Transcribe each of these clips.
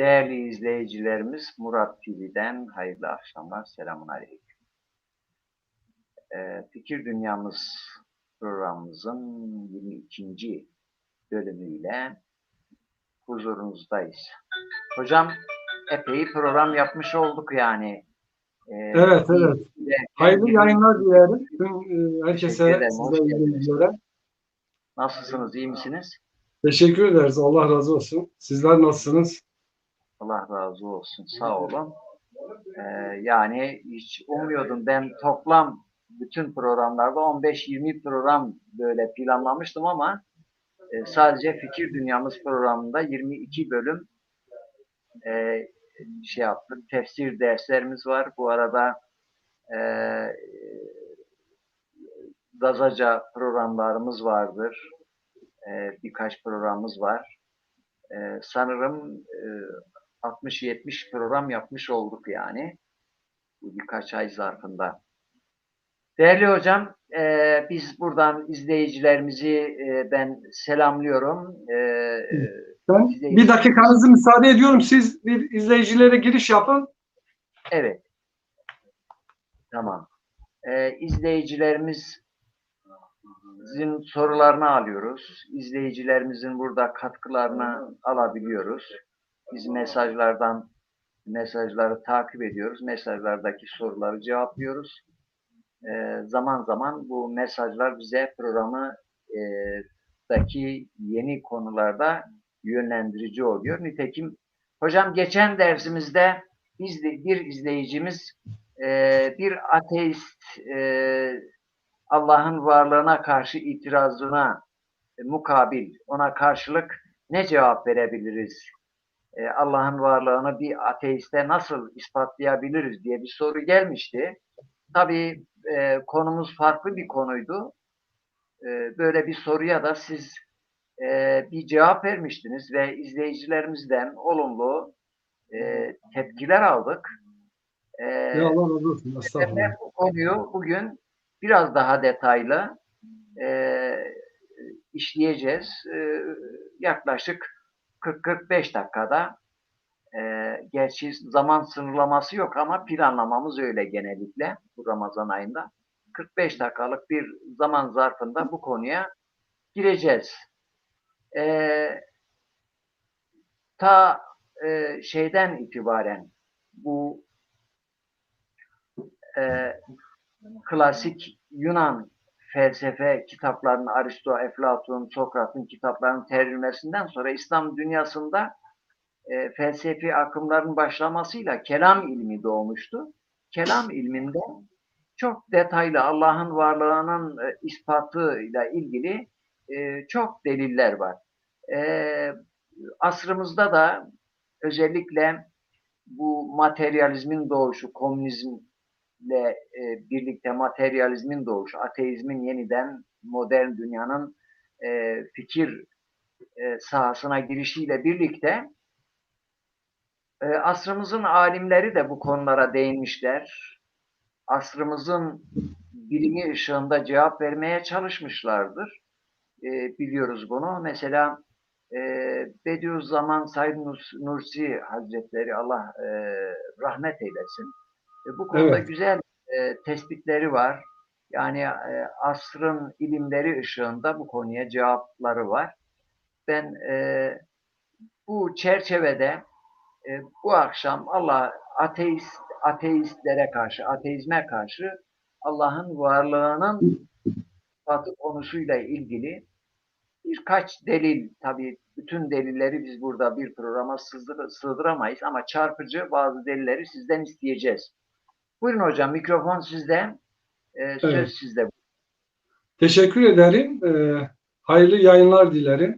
Değerli izleyicilerimiz, Murat TV'den hayırlı akşamlar, selamun aleyküm. Fikir Dünyamız programımızın 22. bölümüyle huzurunuzdayız. Hocam, epey program yapmış olduk yani. Evet. Hayırlı yayınlar dilerim. Herkese, size izleyicilere. Nasılsınız, iyi misiniz? Teşekkür ederiz. Allah razı olsun. Sizler nasılsınız? Allah razı olsun, sağ olun. Yani hiç umuyordum. Ben toplam bütün programlarda 15-20 program böyle planlamıştım ama sadece Fikir Dünyamız programında 22 bölüm şey yaptık. Tefsir derslerimiz var. Bu arada gazaca programlarımız vardır. Birkaç programımız var. Sanırım 60-70 program yapmış olduk yani. Bu birkaç ay zarfında. Değerli hocam, biz buradan izleyicilerimizi ben selamlıyorum. Ben bir dakikanızı müsaade ediyorum. Siz bir izleyicilere giriş yapın. Evet. Tamam. İzleyicilerimizin sorularını alıyoruz. İzleyicilerimizin burada katkılarını alabiliyoruz. Biz mesajları takip ediyoruz. Mesajlardaki soruları cevaplıyoruz. Zaman zaman bu mesajlar bize programdaki yeni konularda yönlendirici oluyor. Nitekim hocam geçen dersimizde bir izleyicimiz bir ateist Allah'ın varlığına karşı itirazına mukabil, ona karşılık ne cevap verebiliriz? Allah'ın varlığını bir ateiste nasıl ispatlayabiliriz diye bir soru gelmişti. Tabii konumuz farklı bir konuydu. Böyle bir soruya da siz bir cevap vermiştiniz ve izleyicilerimizden olumlu tepkiler aldık. Ya Allah razı olsun. Estağfurullah. Bu konuyu bugün biraz daha detaylı işleyeceğiz. Yaklaşık 40-45 dakikada. Gerçi zaman sınırlaması yok ama planlamamız öyle genellikle bu Ramazan ayında. 45 dakikalık bir zaman zarfında bu konuya gireceğiz. Şeyden itibaren bu klasik Yunan felsefe kitaplarının Aristo, Eflatun, Sokrat'ın kitaplarının tercümesinden sonra İslam dünyasında felsefi akımların başlamasıyla kelam ilmi doğmuştu. Kelam ilminde çok detaylı Allah'ın varlığının ispatıyla ilgili çok deliller var. Asrımızda da özellikle bu materyalizmin doğuşu, komünizmle birlikte materyalizmin doğuşu, ateizmin yeniden modern dünyanın fikir sahasına girişiyle birlikte asrımızın alimleri de bu konulara değinmişler. Asrımızın bilimi ışığında cevap vermeye çalışmışlardır. Biliyoruz bunu. Mesela Bediüzzaman Said Nursi Hazretleri Allah rahmet eylesin. Bu konuda güzel tespitleri var. Yani asrın ilimleri ışığında bu konuya cevapları var. Ben bu çerçevede bu akşam ateistlere karşı, ateizme karşı Allah'ın varlığının ispatı konusuyla ilgili birkaç delil, tabii bütün delilleri biz burada bir programa sığdıramayız ama çarpıcı bazı delilleri sizden isteyeceğiz. Buyurun hocam, mikrofon sizde, söz sizde. Teşekkür ederim. Hayırlı yayınlar dilerim.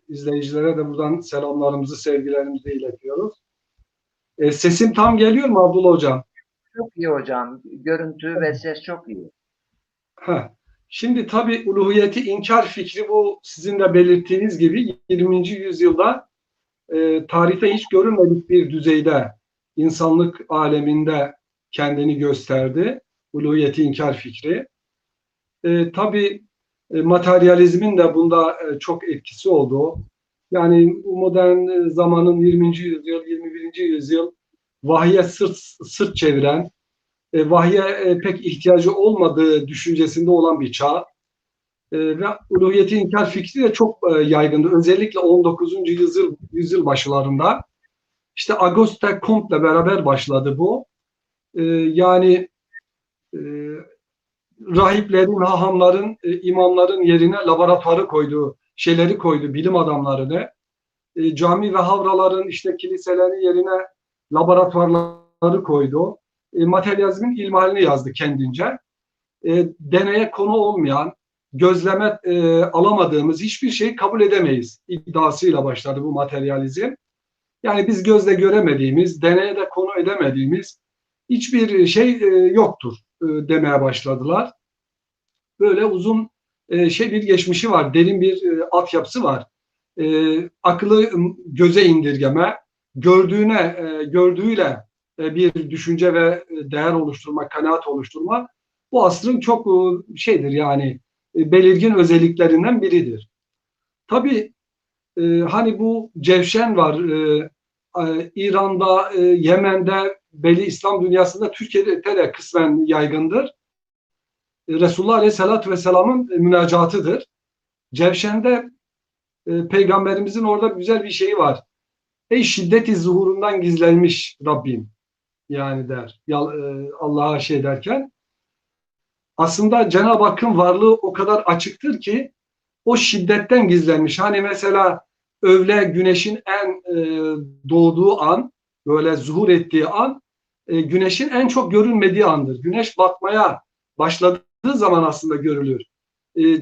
İzleyicilere de buradan selamlarımızı, sevgilerimizi iletiyoruz. Sesim tam geliyor mu Abdullah Hocam? Çok iyi hocam. Görüntü ve ses çok iyi. Şimdi tabii uluhiyeti inkar fikri bu sizin de belirttiğiniz gibi 20. yüzyılda tarihte hiç görülmedik bir düzeyde insanlık aleminde kendini gösterdi. Uluhiyeti inkar fikri. Tabii materyalizmin de bunda çok etkisi oldu. Yani bu modern zamanın 20. yüzyıl, 21. yüzyıl vahye sırt çeviren, vahye pek ihtiyacı olmadığı düşüncesinde olan bir çağ. Ve uluhiyeti inkar fikri de çok yaygındı. Özellikle 19. yüzyıl başlarında. İşte Auguste Comte'le beraber başladı bu. Yani e, rahiplerin, hahamların, imamların yerine laboratuvarı koydu, şeyleri koydu, bilim adamlarını. Cami ve havraların, işte kiliselerin yerine laboratuvarları koydu. Materyalizmin ilmihalini yazdı kendince. Deneye konu olmayan, gözleme alamadığımız hiçbir şeyi kabul edemeyiz iddiasıyla başladı bu materyalizm. Yani biz gözle göremediğimiz, deneye de konu edemediğimiz hiçbir şey yoktur demeye başladılar. Böyle uzun bir geçmişi var, derin bir altyapısı var. Aklı göze indirgeme, gördüğüyle bir düşünce ve değer oluşturma, kanaat oluşturma bu asrın çok şeydir yani belirgin özelliklerinden biridir. Tabii hani bu Cevşen var, İran'da, Yemen'de, belli İslam dünyasında, Türkiye'de de kısmen yaygındır. Resulullah Aleyhisselatü Vesselam'ın münacatıdır. Cevşen'de Peygamberimizin orada güzel bir şeyi var. Ey şiddeti zuhurundan gizlenmiş Rabbim yani der. Allah'a şey derken aslında Cenab-ı Hakk'ın varlığı o kadar açıktır ki o şiddetten gizlenmiş. Hani mesela öğle güneşin en doğduğu an, böyle zuhur ettiği an, güneşin en çok görünmediği andır. Güneş batmaya başladığı zaman aslında görülür.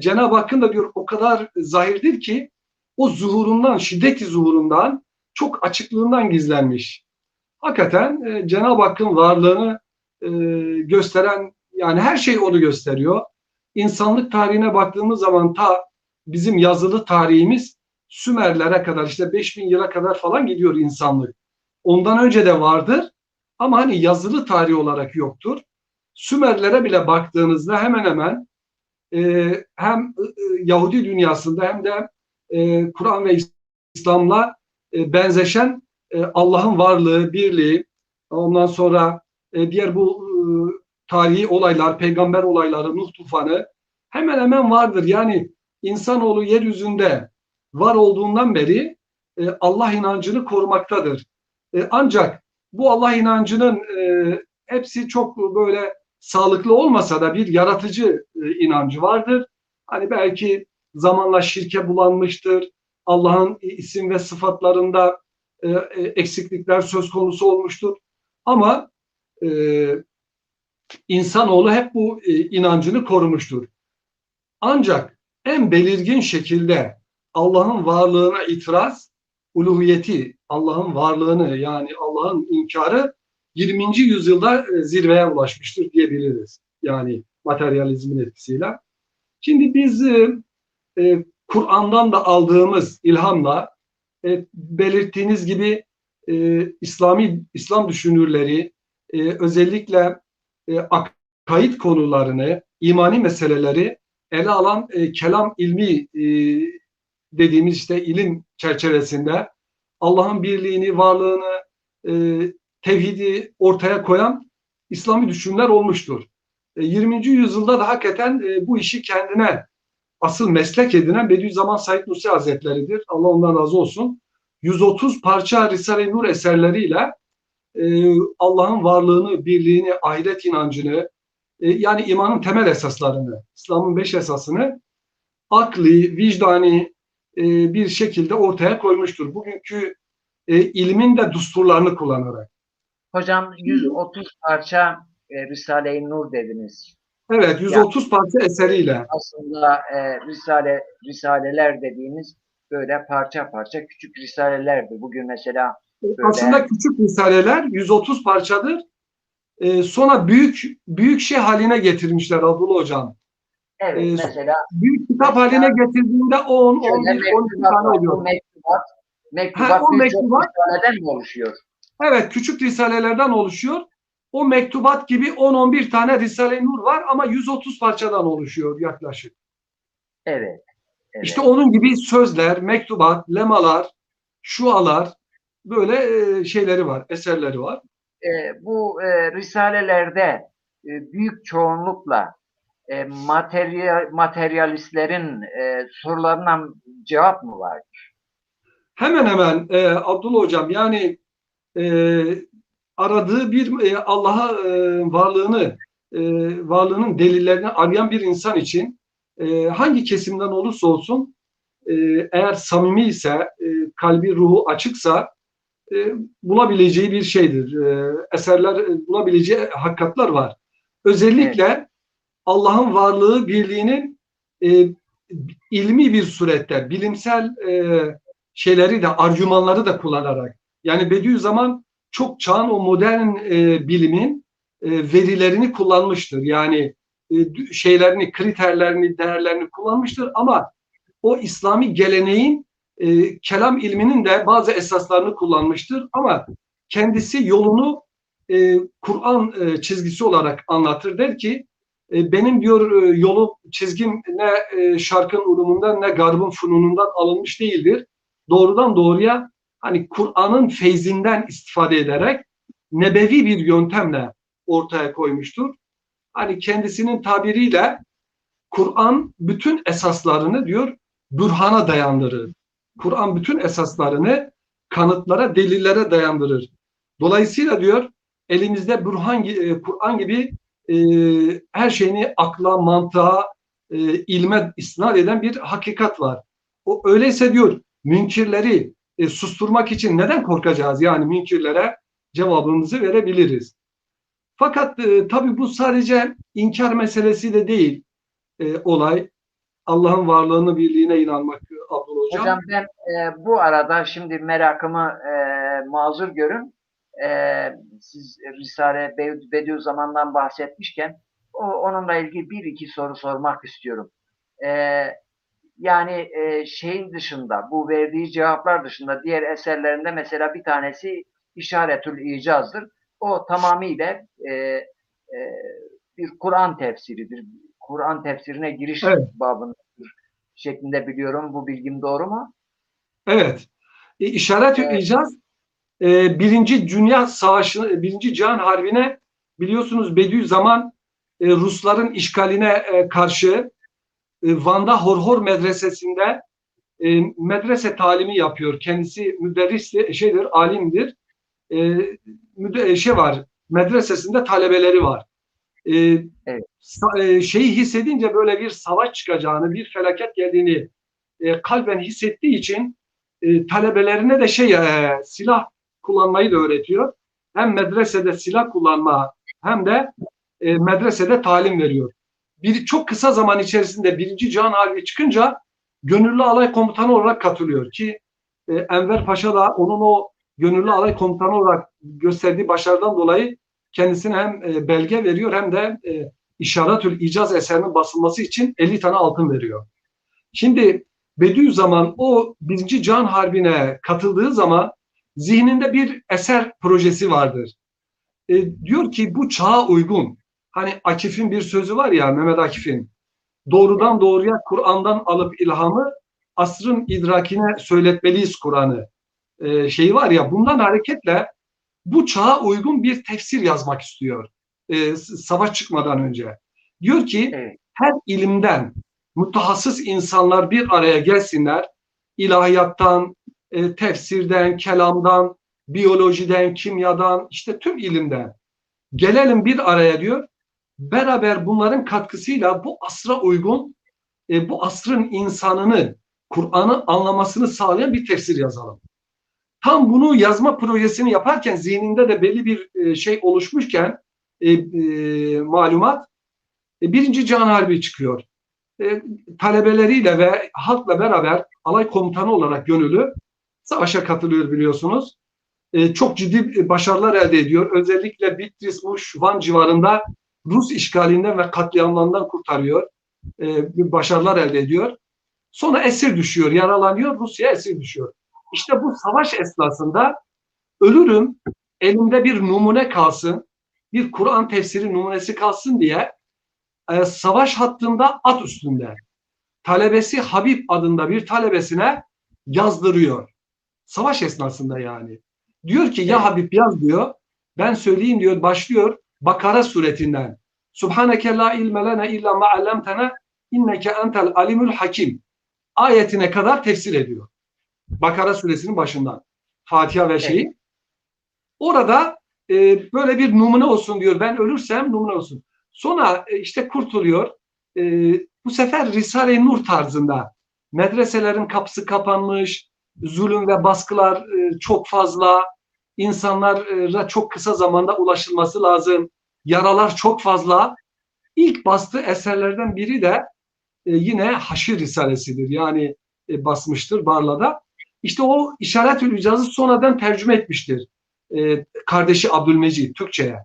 Cenab-ı Hakk'ın da diyor o kadar zahirdir ki o zuhurundan, şiddeti zuhurundan, çok açıklığından gizlenmiş. Hakikaten Cenab-ı Hakk'ın varlığını gösteren, yani her şey onu gösteriyor. İnsanlık tarihine baktığımız zaman ta bizim yazılı tarihimiz Sümerlere kadar, işte 5000 yıla kadar falan gidiyor insanlık. Ondan önce de vardır ama hani yazılı tarih olarak yoktur. Sümerlere bile baktığınızda hemen hemen hem Yahudi dünyasında hem de Kur'an ve İslam'la benzeşen Allah'ın varlığı, birliği, ondan sonra diğer bu tarihi olaylar, peygamber olayları, Nuh tufanı hemen hemen vardır. Yani insanoğlu yeryüzünde var olduğundan beri Allah inancını korumaktadır. Ancak bu Allah inancının hepsi çok böyle sağlıklı olmasa da bir yaratıcı inancı vardır. Hani belki zamanla şirke bulanmıştır. Allah'ın isim ve sıfatlarında eksiklikler söz konusu olmuştur. Ama insanoğlu hep bu inancını korumuştur. Ancak en belirgin şekilde Allah'ın varlığına itiraz, uluhiyeti, Allah'ın varlığını yani Allah'ın inkarı 20. yüzyılda zirveye ulaşmıştır diyebiliriz. Yani materyalizmin etkisiyle. Şimdi biz Kur'an'dan da aldığımız ilhamla belirttiğiniz gibi İslam düşünürleri özellikle akaid konularını, imani meseleleri ele alan kelam ilmi dediğimiz işte ilim çerçevesinde Allah'ın birliğini, varlığını, tevhidi ortaya koyan İslami düşünürler olmuştur. 20. yüzyılda da hakikaten bu işi kendine asıl meslek edinen Bediüzzaman Said Nursi Hazretleri'dir. Allah ondan razı olsun. 130 parça Risale-i Nur eserleriyle Allah'ın varlığını, birliğini, ahiret inancını, yani imanın temel esaslarını, İslam'ın 5 esasını akli, vicdani bir şekilde ortaya koymuştur. Bugünkü ilmin de düsturlarını kullanarak. Hocam 130 parça Risale-i Nur dediniz. Evet, 130 parça eseriyle. Aslında risaleler dediğimiz böyle parça parça küçük risalelerdi. Bugün mesela böyle... Aslında küçük risaleler 130 parçadır. Sonra büyük şey haline getirmişler Abdullah Hocam. Evet, mesela büyük kitap haline getirdiğinde 10, 11, 12 tane oluyor. Mektubat birçok risaleden mi oluşuyor? Evet, küçük risalelerden oluşuyor. O mektubat gibi 10-11 tane Risale-i Nur var ama 130 parçadan oluşuyor yaklaşık. Evet. İşte evet. onun gibi sözler, mektubat, lemalar, şualar böyle şeyleri var, eserleri var. Bu risalelerde büyük çoğunlukla materyalistlerin sorularına cevap mı var? Hemen hemen Abdullah Hocam yani e, aradığı bir Allah'a e, varlığının delillerini arayan bir insan için hangi kesimden olursa olsun e, eğer samimi ise, kalbi ruhu açıksa bulabileceği bir şeydir. Eserler bulabileceği hakikatler var. Evet, Özellikle Allah'ın varlığı, birliğinin e, ilmi bir surette, bilimsel şeyleri de, argümanları da kullanarak. Yani Bediüzzaman çok çağın o modern bilimin verilerini kullanmıştır. Yani şeylerini, kriterlerini, değerlerini kullanmıştır ama o İslami geleneğin kelam ilminin de bazı esaslarını kullanmıştır ama kendisi yolunu Kur'an çizgisi olarak anlatır. Der ki benim diyor yolu çizgim ne şarkın ulumundan ne garbın fununundan alınmış değildir. Doğrudan doğruya hani Kur'an'ın feyzinden istifade ederek nebevi bir yöntemle ortaya koymuştur. Hani kendisinin tabiriyle Kur'an bütün esaslarını diyor bürhana dayandırır. Kur'an bütün esaslarını kanıtlara, delillere dayandırır. Dolayısıyla diyor elimizde Kur'an gibi e, her şeyini akla, mantığa, ilme istinad eden bir hakikat var. O öyleyse diyor münkirleri susturmak için neden korkacağız? Yani münkirlere cevabımızı verebiliriz. Fakat tabii bu sadece inkar meselesi de değil olay. Allah'ın varlığını, birliğine inanmak Abdullah Hocam. hocam ben bu arada şimdi merakımı mazur görün. Siz Risale Bediüzzaman'dan bahsetmişken onunla ilgili bir iki soru sormak istiyorum. E, Yani şeyin dışında, bu verdiği cevaplar dışında diğer eserlerinde mesela bir tanesi İşaretül İcaz'dır. O tamamıyla e, bir Kur'an tefsiridir. Kur'an tefsirine giriş Evet, babında şeklinde biliyorum. Bu bilgim doğru mu? evet. İşaret-ü E, İcaz Birinci Dünya Savaşı, Birinci Cihan Harbi'ne biliyorsunuz Bediüzzaman Rusların işgaline karşı Van'da Horhor Medresesi'nde medrese talimi yapıyor. Kendisi müderris şeydir, alimdir. Şey var, medresesinde talebeleri var. E, evet, Şeyi hissedince böyle bir savaş çıkacağını, bir felaket geldiğini kalben hissettiği için talebelerine de silah kullanmayı da öğretiyor. Hem medresede silah kullanma hem de medresede talim veriyor. Çok kısa zaman içerisinde Birinci Cihan Harbi çıkınca gönüllü alay komutanı olarak katılıyor ki Enver Paşa da onun o gönüllü alay komutanı olarak gösterdiği başarıdan dolayı kendisine hem belge veriyor hem de İşaretül İcaz eserinin basılması için 50 tane altın veriyor. Şimdi Bediüzzaman o Birinci Cihan Harbi'ne katıldığı zaman zihninde bir eser projesi vardır. Diyor ki bu çağa uygun. Hani Akif'in bir sözü var ya, Mehmet Akif'in. evet, Doğrudan doğruya Kur'an'dan alıp ilhamı asrın idrakine söyletmeliyiz Kur'an'ı. Şeyi var ya, bundan hareketle bu çağa uygun bir tefsir yazmak istiyor. Savaş çıkmadan önce. Diyor ki evet, her ilimden mutahassıs insanlar bir araya gelsinler. İlahiyattan, tefsirden, kelamdan, biyolojiden, kimyadan, işte tüm ilimden. Gelelim bir araya diyor. Beraber bunların katkısıyla bu asra uygun, bu asrın insanını, Kur'an'ı anlamasını sağlayan bir tefsir yazalım. Tam bunu yazma projesini yaparken zihninde de belli bir şey oluşmuşken malumat Birinci Cihan Harbi çıkıyor. Talebeleriyle ve halkla beraber alay komutanı olarak gönüllü savaşa katılıyor biliyorsunuz. Çok ciddi başarılar elde ediyor. Özellikle Bitlis, Muş, Van civarında Rus işgalinden ve katliamlarından kurtarıyor. Başarılar elde ediyor. Sonra esir düşüyor, yaralanıyor, Rusya esir düşüyor. İşte bu savaş esnasında ölürüm, elimde bir numune kalsın, bir Kur'an tefsiri numunesi kalsın diye savaş hattında at üstünde talebesi Habib adında bir talebesine yazdırıyor. Savaş esnasında yani. Diyor ki ya Evet. Habib yaz diyor. Ben söyleyeyim diyor. Başlıyor Bakara suretinden. Subhaneke la ilme lena illa ma allamtena inneke entel alimul hakim ayetine kadar tefsir ediyor. Bakara suresinin başından. Fatiha ve Evet. şeyi. Orada böyle bir numune olsun diyor. Ben ölürsem numune olsun. Sonra işte kurtuluyor. E, Bu sefer Risale-i Nur tarzında. Medreselerin kapısı kapanmış, zulüm ve baskılar çok fazla, insanlara çok kısa zamanda ulaşılması lazım, yaralar çok fazla. İlk bastığı eserlerden biri de yine Haşir Risalesidir. Yani basmıştır Barla'da. İşte o İşaretül İcaz'ı sonradan tercüme etmiştir. Kardeşi Abdülmecid Türkçe'ye.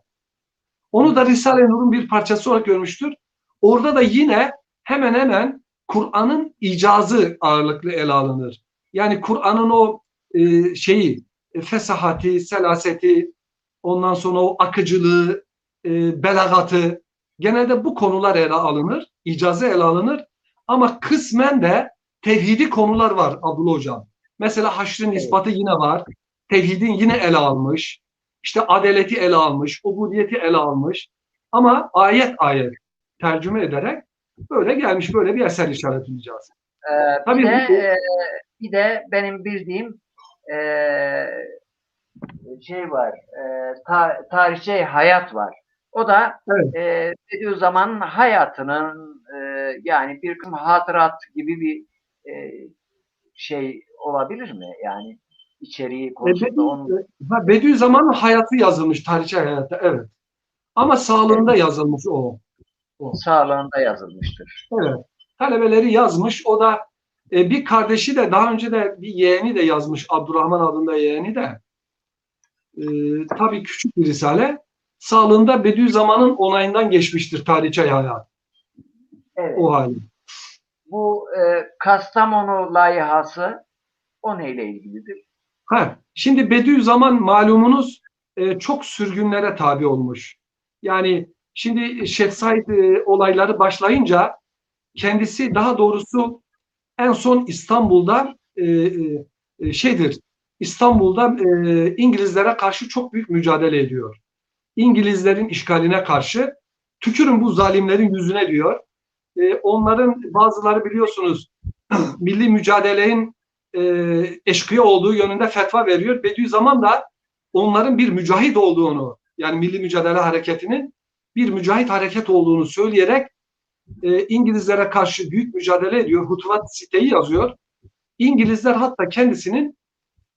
Onu da Risale-i Nur'un bir parçası olarak görmüştür. Orada da yine hemen hemen Kur'an'ın icazı ağırlıklı ele alınır. Yani Kur'an'ın o fesahati, selaseti, ondan sonra o akıcılığı, belagatı, genelde bu konular ele alınır, icazı ele alınır. Ama kısmen de tevhidi konular var Abdullah Hocam. Mesela haşrın Evet. ispatı yine var. Tevhidin yine ele almış. İşte adaleti ele almış, ubudiyeti ele almış. Ama ayet ayet tercüme ederek böyle gelmiş, böyle bir eser işaretleyeceğiz. Bir de Tabii bu benim bildiğim şey var. Tarihçe hayat var. O da evet, Bediüzzaman'ın hayatının yani bir hatırat gibi bir şey olabilir mi? Yani içeriği konusunda onun Bediüzzaman'ın hayatı yazılmış, tarihçi hayatı, evet. Ama sağlığında yazılmış o. sağlığında yazılmıştır. Evet. Talebeleri yazmış. O da bir kardeşi de daha önce de bir yeğeni de yazmış. Abdurrahman adında yeğeni de. Tabii küçük bir risale. Sağlığında Bediüzzaman'ın onayından geçmiştir tarihçi hayat. Evet. O hali. Bu Kastamonu layihası o neyle ilgilidir? Şimdi Bediüzzaman malumunuz çok sürgünlere tabi olmuş. Yani şimdi Şeyh Said olayları başlayınca kendisi daha doğrusu en son İstanbul'da şeydir. İstanbul'da İngilizlere karşı çok büyük mücadele ediyor. İngilizlerin işgaline karşı tükürün bu zalimlerin yüzüne diyor. Onların bazıları biliyorsunuz milli mücadelenin eşkıya olduğu yönünde fetva veriyor. Bediüzzaman da onların bir mücahit olduğunu, yani milli mücadele hareketinin bir mücahit hareket olduğunu söyleyerek İngilizlere karşı büyük mücadele ediyor. Hutuvat siteyi yazıyor. İngilizler hatta kendisinin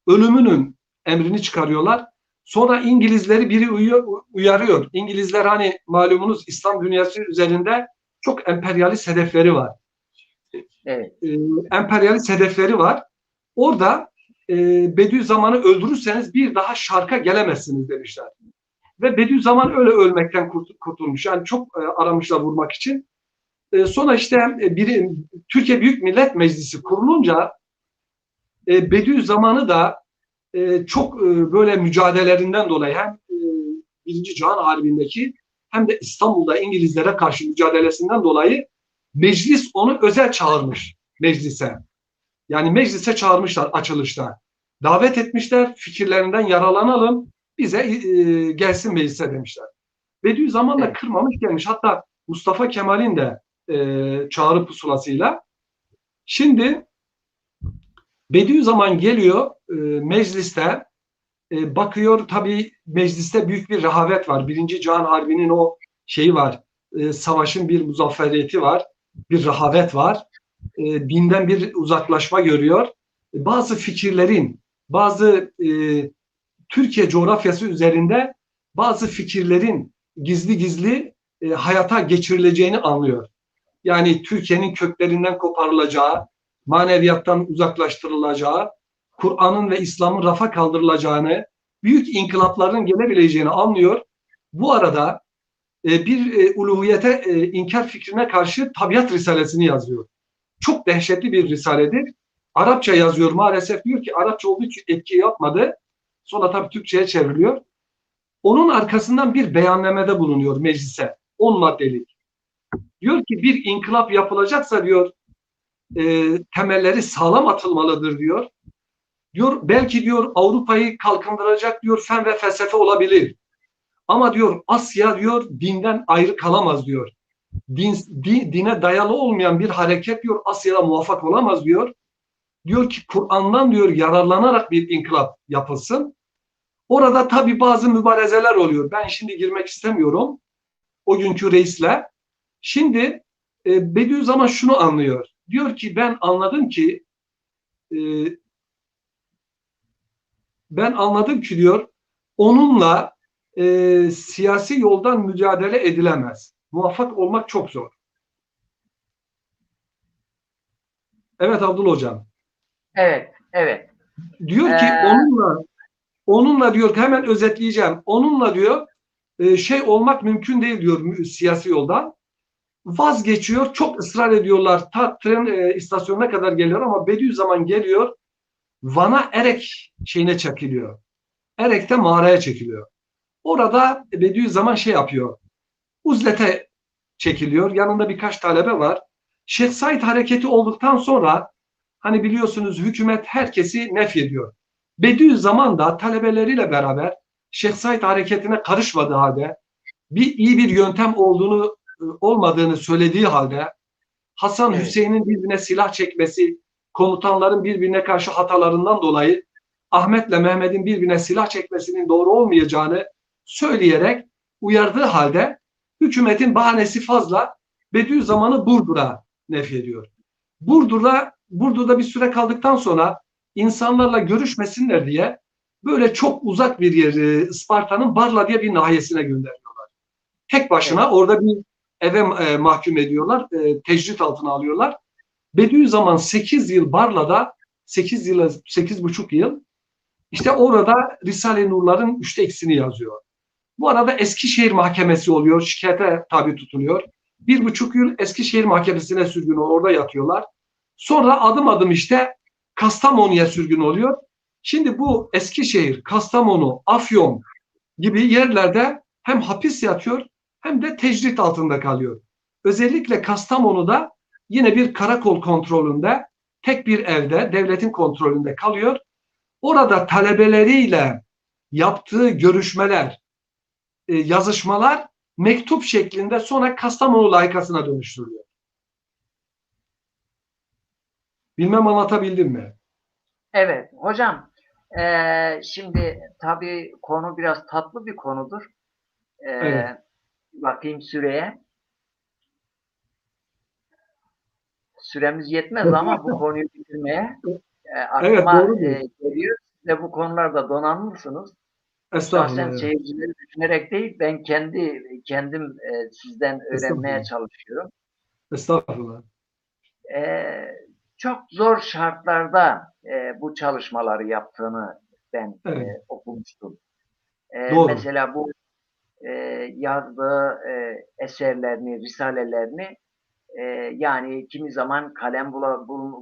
ölümünün emrini çıkarıyorlar. Sonra İngilizleri biri uyarıyor. İngilizler hani malumunuz İslam dünyası üzerinde çok emperyalist hedefleri var. Evet. Emperyalist hedefleri var. Orada Bediüzzaman'ı öldürürseniz bir daha şarka gelemezsiniz demişler. Ve Bediüzzaman öyle ölmekten kurtulmuş. Yani çok aramışlar vurmak için. Sonra işte Türkiye Büyük Millet Meclisi kurulunca Bediüzzaman'ı da çok böyle mücadelelerinden dolayı hem Birinci Cihan Harbi'ndeki hem de İstanbul'da İngilizlere karşı mücadelesinden dolayı meclis onu özel çağırmış meclise. Yani meclise çağırmışlar açılışta. Davet etmişler, fikirlerinden yararlanalım, bize gelsin meclise demişler. Bediüzzaman da Evet. kırmamış gelmiş. Hatta Mustafa Kemal'in de çağrı pusulasıyla. Şimdi Bediüzzaman geliyor mecliste, bakıyor tabii mecliste büyük bir rehavet var. Birinci Cihan Harbi'nin o şeyi var. Savaşın bir muzafferiyeti var. Bir rehavet var. Dinden bir uzaklaşma görüyor. Bazı fikirlerin, bazı Türkiye coğrafyası üzerinde bazı fikirlerin gizli gizli hayata geçirileceğini anlıyor. Yani Türkiye'nin köklerinden koparılacağı, maneviyattan uzaklaştırılacağı, Kur'an'ın ve İslam'ın rafa kaldırılacağını, büyük inkılapların gelebileceğini anlıyor. Bu arada bir uluhiyete inkar fikrine karşı Tabiat Risalesini yazıyor. Çok dehşetli bir risaledir. Arapça yazıyor maalesef, diyor ki Arapça olduğu için etki yapmadı. Sonra tabii Türkçe'ye çevriliyor. Onun arkasından bir beyannamede bulunuyor meclise. 10 maddelik. Diyor ki bir inkılap yapılacaksa diyor temelleri sağlam atılmalıdır diyor. Diyor belki diyor Avrupa'yı kalkındıracak diyor fen ve felsefe olabilir. Ama diyor Asya diyor dinden ayrı kalamaz diyor. Dine dayalı olmayan bir hareket diyor Asya'da muvaffak olamaz diyor. Diyor ki Kur'an'dan diyor yararlanarak bir inkılap yapılsın. Orada tabii bazı mübarezeler oluyor. Ben şimdi girmek istemiyorum o günkü reisle. Şimdi Bediüzzaman şunu anlıyor. Diyor ki e, ben anladım ki diyor onunla siyasi yoldan mücadele edilemez. Muvaffak olmak çok zor. Evet Abdullah Hocam. Evet, evet. Diyor ki Ee, onunla diyor hemen özetleyeceğim. Onunla diyor şey olmak mümkün değil diyor siyasi yoldan. Vazgeçiyor. Çok ısrar ediyorlar. Ta tren istasyonuna kadar geliyor ama Bediüzzaman geliyor. Van'a Erek şeyine çekiliyor. Erek'te mağaraya çekiliyor. Orada Bediüzzaman şey yapıyor. Uzlet'e çekiliyor. Yanında birkaç talebe var. Şeyh Said hareketi olduktan sonra hani biliyorsunuz hükümet herkesi nefyediyor. Bediüzzaman da talebeleriyle beraber Şeyh Said hareketine karışmadığı halde iyi bir yöntem olmadığını söylediği halde Hasan evet, Hüseyin'in birbirine silah çekmesi, komutanların birbirine karşı hatalarından dolayı Ahmet'le Mehmet'in birbirine silah çekmesinin doğru olmayacağını söyleyerek uyardığı halde hükümetin bahanesi fazla Bediüzzaman'ı Burdur'a nefyediyor. Burdur'da bir süre kaldıktan sonra insanlarla görüşmesinler diye böyle çok uzak bir yeri Isparta'nın Barla diye bir nahiyesine gönderiyorlar. Tek başına evet. orada bir eve mahkum ediyorlar, tecrit altına alıyorlar. Bediüzzaman 8 yıl Barla'da 8 yıl 8,5 yıl işte orada Risale-i Nur'ların 3'te 2'sini yazıyor. Bu arada Eskişehir Mahkemesi oluyor, şikayete tabi tutuluyor. 1,5 yıl Eskişehir Mahkemesi'ne sürgün orada yatıyorlar. Sonra adım adım işte Kastamonu'ya sürgün oluyor. Şimdi bu Eskişehir, Kastamonu, Afyon gibi yerlerde hem hapis yatıyor hem de tecrit altında kalıyor. Özellikle Kastamonu'da yine bir karakol kontrolünde tek bir evde devletin kontrolünde kalıyor. Orada talebeleriyle yaptığı görüşmeler, yazışmalar mektup şeklinde sonra Kastamonu layıkasına dönüştürülüyor. Bilmem anlatabildim mi? Evet, hocam. Şimdi tabii konu biraz tatlı bir konudur. Evet. Bakayım süreye. Süremiz yetmez ama bu konuyu bitirmeye Evet aklıma doğrudur. geliyor. Ve bu konularda donanımlısınız. Şahsen Estağfurullah. Evet. seyircileri düşünerek değil, ben kendim sizden öğrenmeye Estağfurullah. çalışıyorum. Estağfurullah. Çok zor şartlarda bu çalışmaları yaptığını ben Evet. okumuştum. Doğru. Mesela bu yazdığı eserlerini, risalelerini yani kimi zaman kalem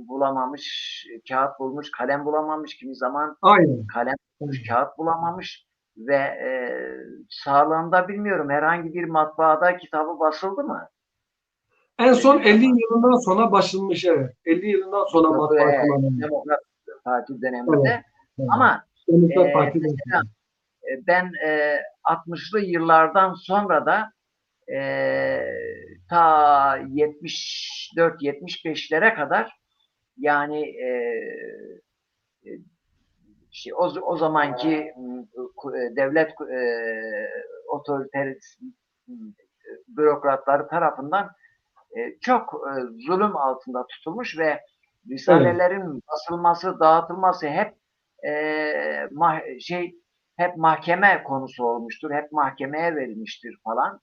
bulamamış, kağıt bulmuş, kalem bulamamış, kimi zaman Aynen. kalem bulmuş, Aynen. kağıt bulamamış ve sağlığında bilmiyorum herhangi bir matbaada kitabı basıldı mı? En son 50 Bediüzzaman. yılından sonra başlanmış evet. 50 yılından sonra matbaa kullanılmış. Demokrat Parti Evet. döneminde. Evet. Ama Demokrat Parti'den mesela sonra. ben 60'lı yıllardan sonra da e, ta 74-75'lere kadar yani işte o zamanki devlet otoriter bürokratları tarafından çok zulüm altında tutulmuş ve Evet. risalelerin basılması, dağıtılması hep şey hep mahkeme konusu olmuştur. Hep mahkemeye verilmiştir falan.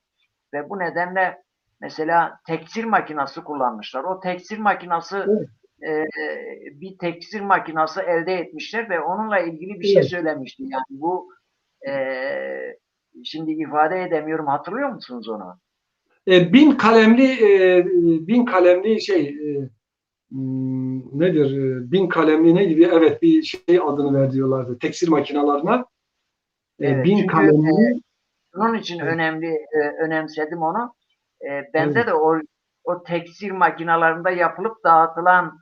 Ve bu nedenle mesela teksir makinası kullanmışlar. O teksir makinası Evet. bir teksir makinası elde etmişler ve onunla ilgili bir şey Evet. söylemişti. Yani bu e, şimdi ifade edemiyorum. Hatırlıyor musunuz onu? Bin kalemli nedir? Bin kalemli ne gibi? Evet bir şey adını veriyorlardı. Tekstil makinalarına. Evet. Bin Çünkü kalemli. bunun için Evet. önemsedim onu. Evet. Bende de o tekstil makinalarında yapılıp dağıtılan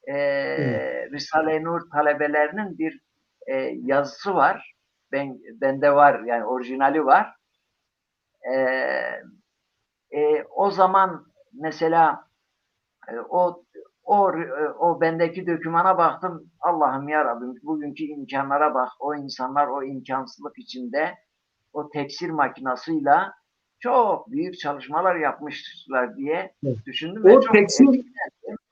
Evet. Risale-i Nur talebelerinin bir yazısı var. Bende var, yani orijinali var. E, O zaman mesela o o bendeki dokümana baktım. Allah'ım ya Rabbim, bugünkü imkanlara bak. O insanlar o imkansızlık içinde o tekstil makinasıyla çok büyük çalışmalar yapmışlar diye Evet. düşündüm ve O çok tekstil,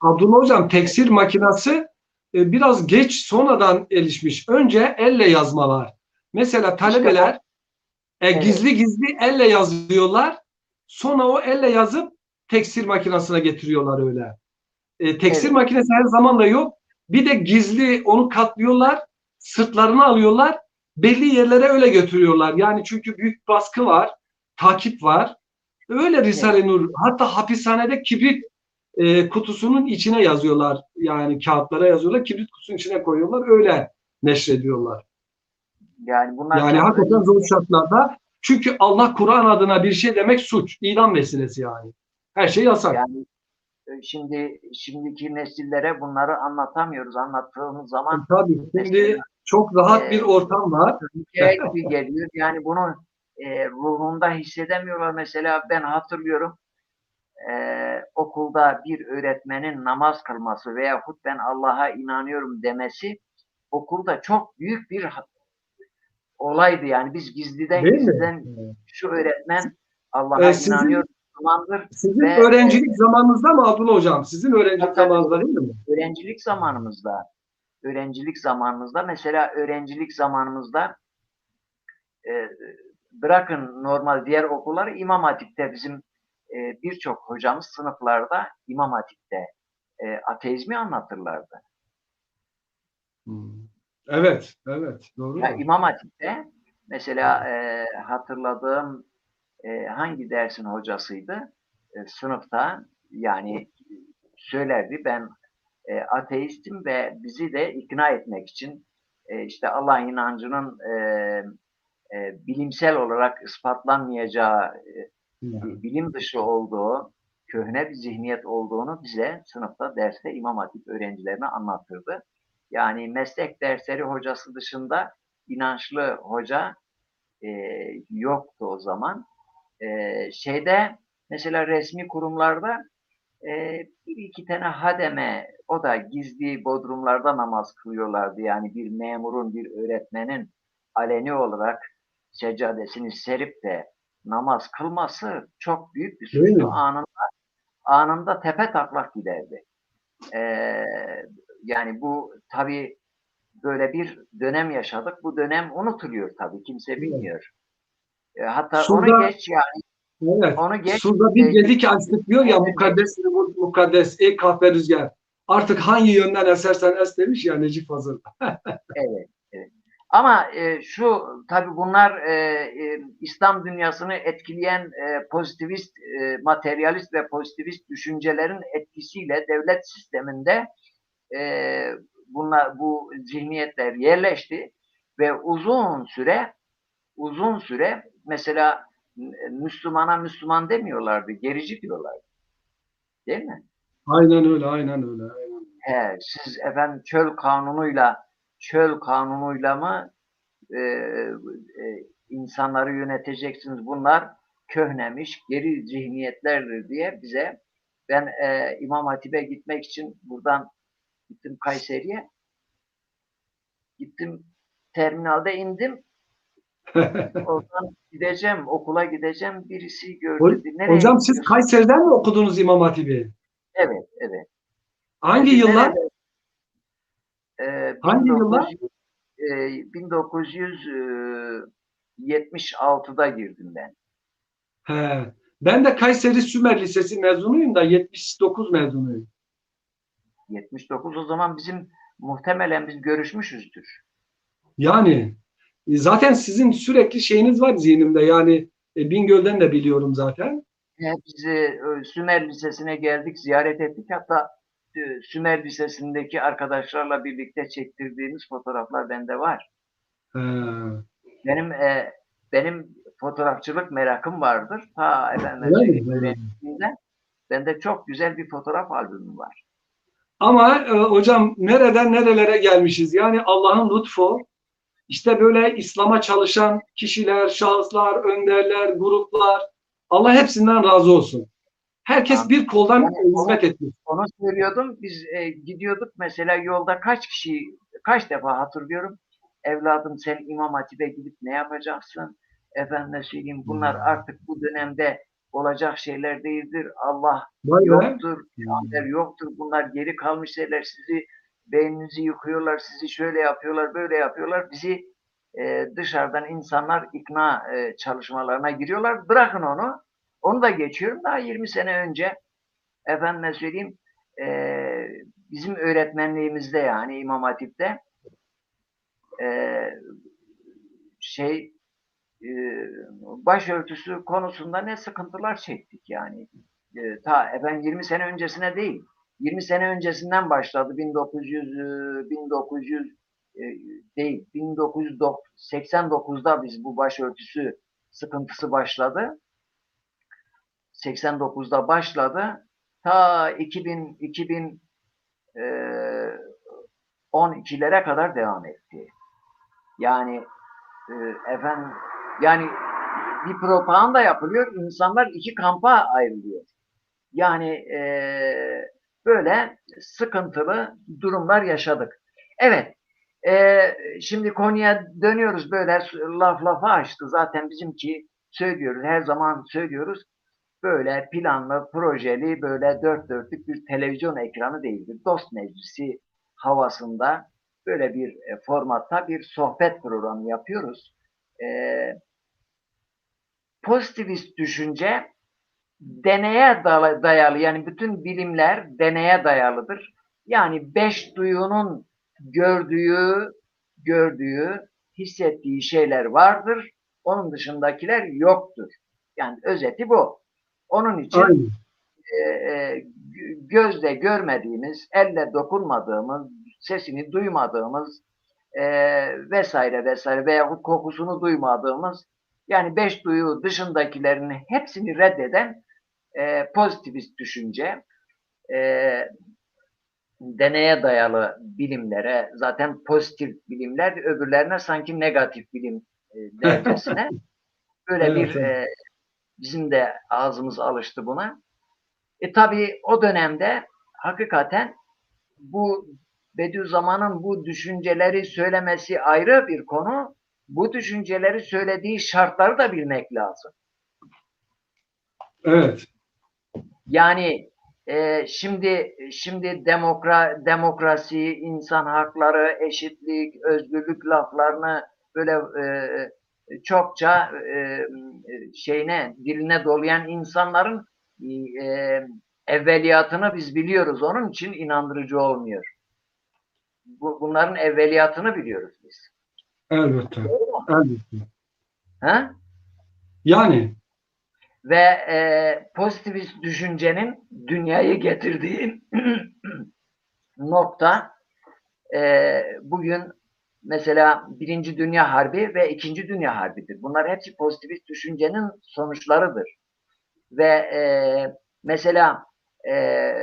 Abdullah Hocam, tekstil makinası biraz geç sonradan gelişmiş. Önce elle yazmalar. Mesela işte o, talebeler evet, gizli gizli elle yazıyorlar. Sonra o elle yazıp tekstil makinesine getiriyorlar öyle. Tekstil evet, makinesi her zaman da yok. Bir de gizli onu katlıyorlar, sırtlarına alıyorlar, belli yerlere öyle götürüyorlar. Yani çünkü büyük baskı var, takip var. Öyle evet. Risale-i Nur. Hatta hapishanede kibrit kutusunun içine yazıyorlar. Yani kağıtlara yazıyorlar, kibrit kutusunun içine koyuyorlar, öyle neşrediyorlar. Yani bunlar Yani çok hakikaten zor önemli. şartlarda. Çünkü Allah Kur'an adına bir şey demek suç, idam vesilesi yani. Her şey yasak. Yani şimdiki nesillere bunları anlatamıyoruz. Anlattığımız zaman Tabii mesela şimdi çok rahat bir e, ortam var. hikaye gibi geliyor. Yani bunu ruhunda hissedemiyorlar. Mesela ben hatırlıyorum, okulda bir öğretmenin namaz kılması veyahut ben Allah'a inanıyorum demesi okulda çok büyük bir olaydı. Yani biz gizliden Değil mi? gizliden şu öğretmen Allah'a inanıyor, Sizin Müslümandır ve öğrencilik zamanınızda mı Abdullah Hocam? Sizin öğrencilik tabii zamanınızda değil mi? öğrencilik zamanımızda mesela öğrencilik zamanımızda e, bırakın normal diğer okulları, İmam Hatip'te bizim birçok hocamız sınıflarda İmam Hatip'te ateizmi anlatırlardı. Hmm. Evet, evet, Ya doğrudur. İmam Hatip'te mesela hatırladığım hangi dersin hocasıydı? Sınıfta yani söylerdi, ben ateistim ve bizi de ikna etmek için işte Allah inancının bilimsel olarak ispatlanmayacağı, Yani, bilim dışı olduğu, köhne bir zihniyet olduğunu bize sınıfta, derste İmam Hatip öğrencilerine anlatırdı. Yani meslek dersleri hocası dışında inançlı hoca e, yoktu o zaman. Şeyde mesela resmi kurumlarda bir iki tane hademe, o da gizli bodrumlarda namaz kılıyorlardı. Yani bir memurun, bir öğretmenin aleni olarak seccadesini serip de namaz kılması çok büyük bir değil suçtu. mi? Anında tepe taklak giderdi. Ee, Yani bu tabii böyle bir dönem yaşadık. Bu dönem unutuluyor tabii. Kimse Evet. bilmiyor. Hatta onu Surda, geç yani evet. onu geç Surda bir gedik açtık diyor ya, onu geç. mukaddes mukaddes ey kahpe rüzgar. Artık hangi yönden esersen es demiş ya Necip Fazıl. Evet, evet. Ama şu tabii bunlar İslam dünyasını etkileyen pozitivist, materyalist ve pozitivist düşüncelerin etkisiyle devlet sisteminde e, bu zihniyetler yerleşti ve uzun süre mesela Müslümana Müslüman demiyorlardı, gerici diyorlardı, değil mi? Aynen öyle, aynen öyle. Siz efendim çöl kanunuyla mı insanları yöneteceksiniz? Bunlar köhnemiş, geri zihniyetlerdir diye bize, ben İmam Hatip'e gitmek için buradan gittim Kayseri'ye, gittim terminalde indim, oradan gideceğim, okula gideceğim, birisi gördü, dedi nereye Hocam siz gidiyorsun? Kayseri'den mi okudunuz İmam Hatip'i? Evet, evet. Hangi Dedi yıllar? nerede? Hangi yıllar? 1976'da girdim ben. He. Ben de Kayseri Sümer Lisesi mezunuyum da 79 mezunuyum. 79, o zaman muhtemelen biz görüşmüşüzdür. Yani zaten sizin sürekli şeyiniz var zihnimde. Yani Bingöl'den de biliyorum zaten. Biz Sümer Lisesi'ne geldik, ziyaret ettik. Hatta Sümer Lisesi'ndeki arkadaşlarla birlikte çektirdiğimiz fotoğraflar bende var. He. Benim fotoğrafçılık merakım vardır. Ta efendime Öyle söyleyeyim mi? öğrenciliğimden Bende çok güzel bir fotoğraf albümü var. Ama hocam nereden nerelere gelmişiz? Yani Allah'ın lütfu, işte böyle İslam'a çalışan kişiler, şahıslar, önderler, gruplar, Allah hepsinden razı olsun. Herkes bir koldan Yani hizmet etmiş. onu söylüyordum. Biz gidiyorduk mesela yolda kaç defa hatırlıyorum. Evladım sen İmam Hatip'e gidip ne yapacaksın? Efendime söyleyeyim bunlar artık bu dönemde olacak şeyler değildir. Allah Vay be. yoktur, peygamber yoktur. Bunlar geri kalmış şeyler. Sizi beyninizi yıkıyorlar, sizi şöyle yapıyorlar, böyle yapıyorlar. Bizi dışarıdan insanlar ikna çalışmalarına giriyorlar. Bırakın onu. Onu da geçiyorum. Daha 20 sene önce efendime söyleyeyim bizim öğretmenliğimizde yani İmam Hatip'te e, şey e, başörtüsü konusunda ne sıkıntılar çektik yani. Ta efendim 20 sene öncesine değil. 20 sene öncesinden başladı. 1900 değil. 1989'da biz bu başörtüsü sıkıntısı başladı. 89'da başladı. Ta 2012'lere kadar devam etti. Yani e, efendim yani bir propaganda yapılıyor. İnsanlar iki kampa ayrılıyor. Yani böyle sıkıntılı durumlar yaşadık. Evet. Şimdi konuya dönüyoruz böyle laf lafa açtı. Zaten bizimki söylüyoruz. Her zaman söylüyoruz. Böyle planlı, projeli, böyle dört dörtlük bir televizyon ekranı değildir. Dost meclisi havasında böyle bir formatta bir sohbet programı yapıyoruz. E, Pozitivist düşünce deneye dayalı yani bütün bilimler deneye dayalıdır. Yani beş duyunun gördüğü, hissettiği şeyler vardır. Onun dışındakiler yoktur. Yani özeti bu. Onun için Aynen. gözle görmediğimiz, elle dokunmadığımız, sesini duymadığımız vesaire vesaire veya kokusunu duymadığımız yani beş duyu dışındakilerin hepsini reddeden pozitivist düşünce, e, deneye dayalı bilimlere, zaten pozitif bilimler öbürlerine sanki negatif bilim dercesine böyle Evet, bir evet. bizim de ağzımız alıştı buna. Tabii o dönemde hakikaten bu Bediüzzaman'ın bu düşünceleri söylemesi ayrı bir konu. Bu düşünceleri söylediği şartları da bilmek lazım. Evet. Yani şimdi demokrasi, insan hakları, eşitlik, özgürlük laflarını böyle çokça diline dolayan insanların evveliyatını biz biliyoruz. Onun için inandırıcı olmuyor. Bunların evveliyatını biliyoruz biz. Elbette. Doğru mu? Elbette. Ha? Yani Ve pozitivist düşüncenin dünyayı getirdiği nokta bugün mesela Birinci Dünya Harbi ve İkinci Dünya Harbi'dir. Bunlar hepsi pozitivist düşüncenin sonuçlarıdır. Ve mesela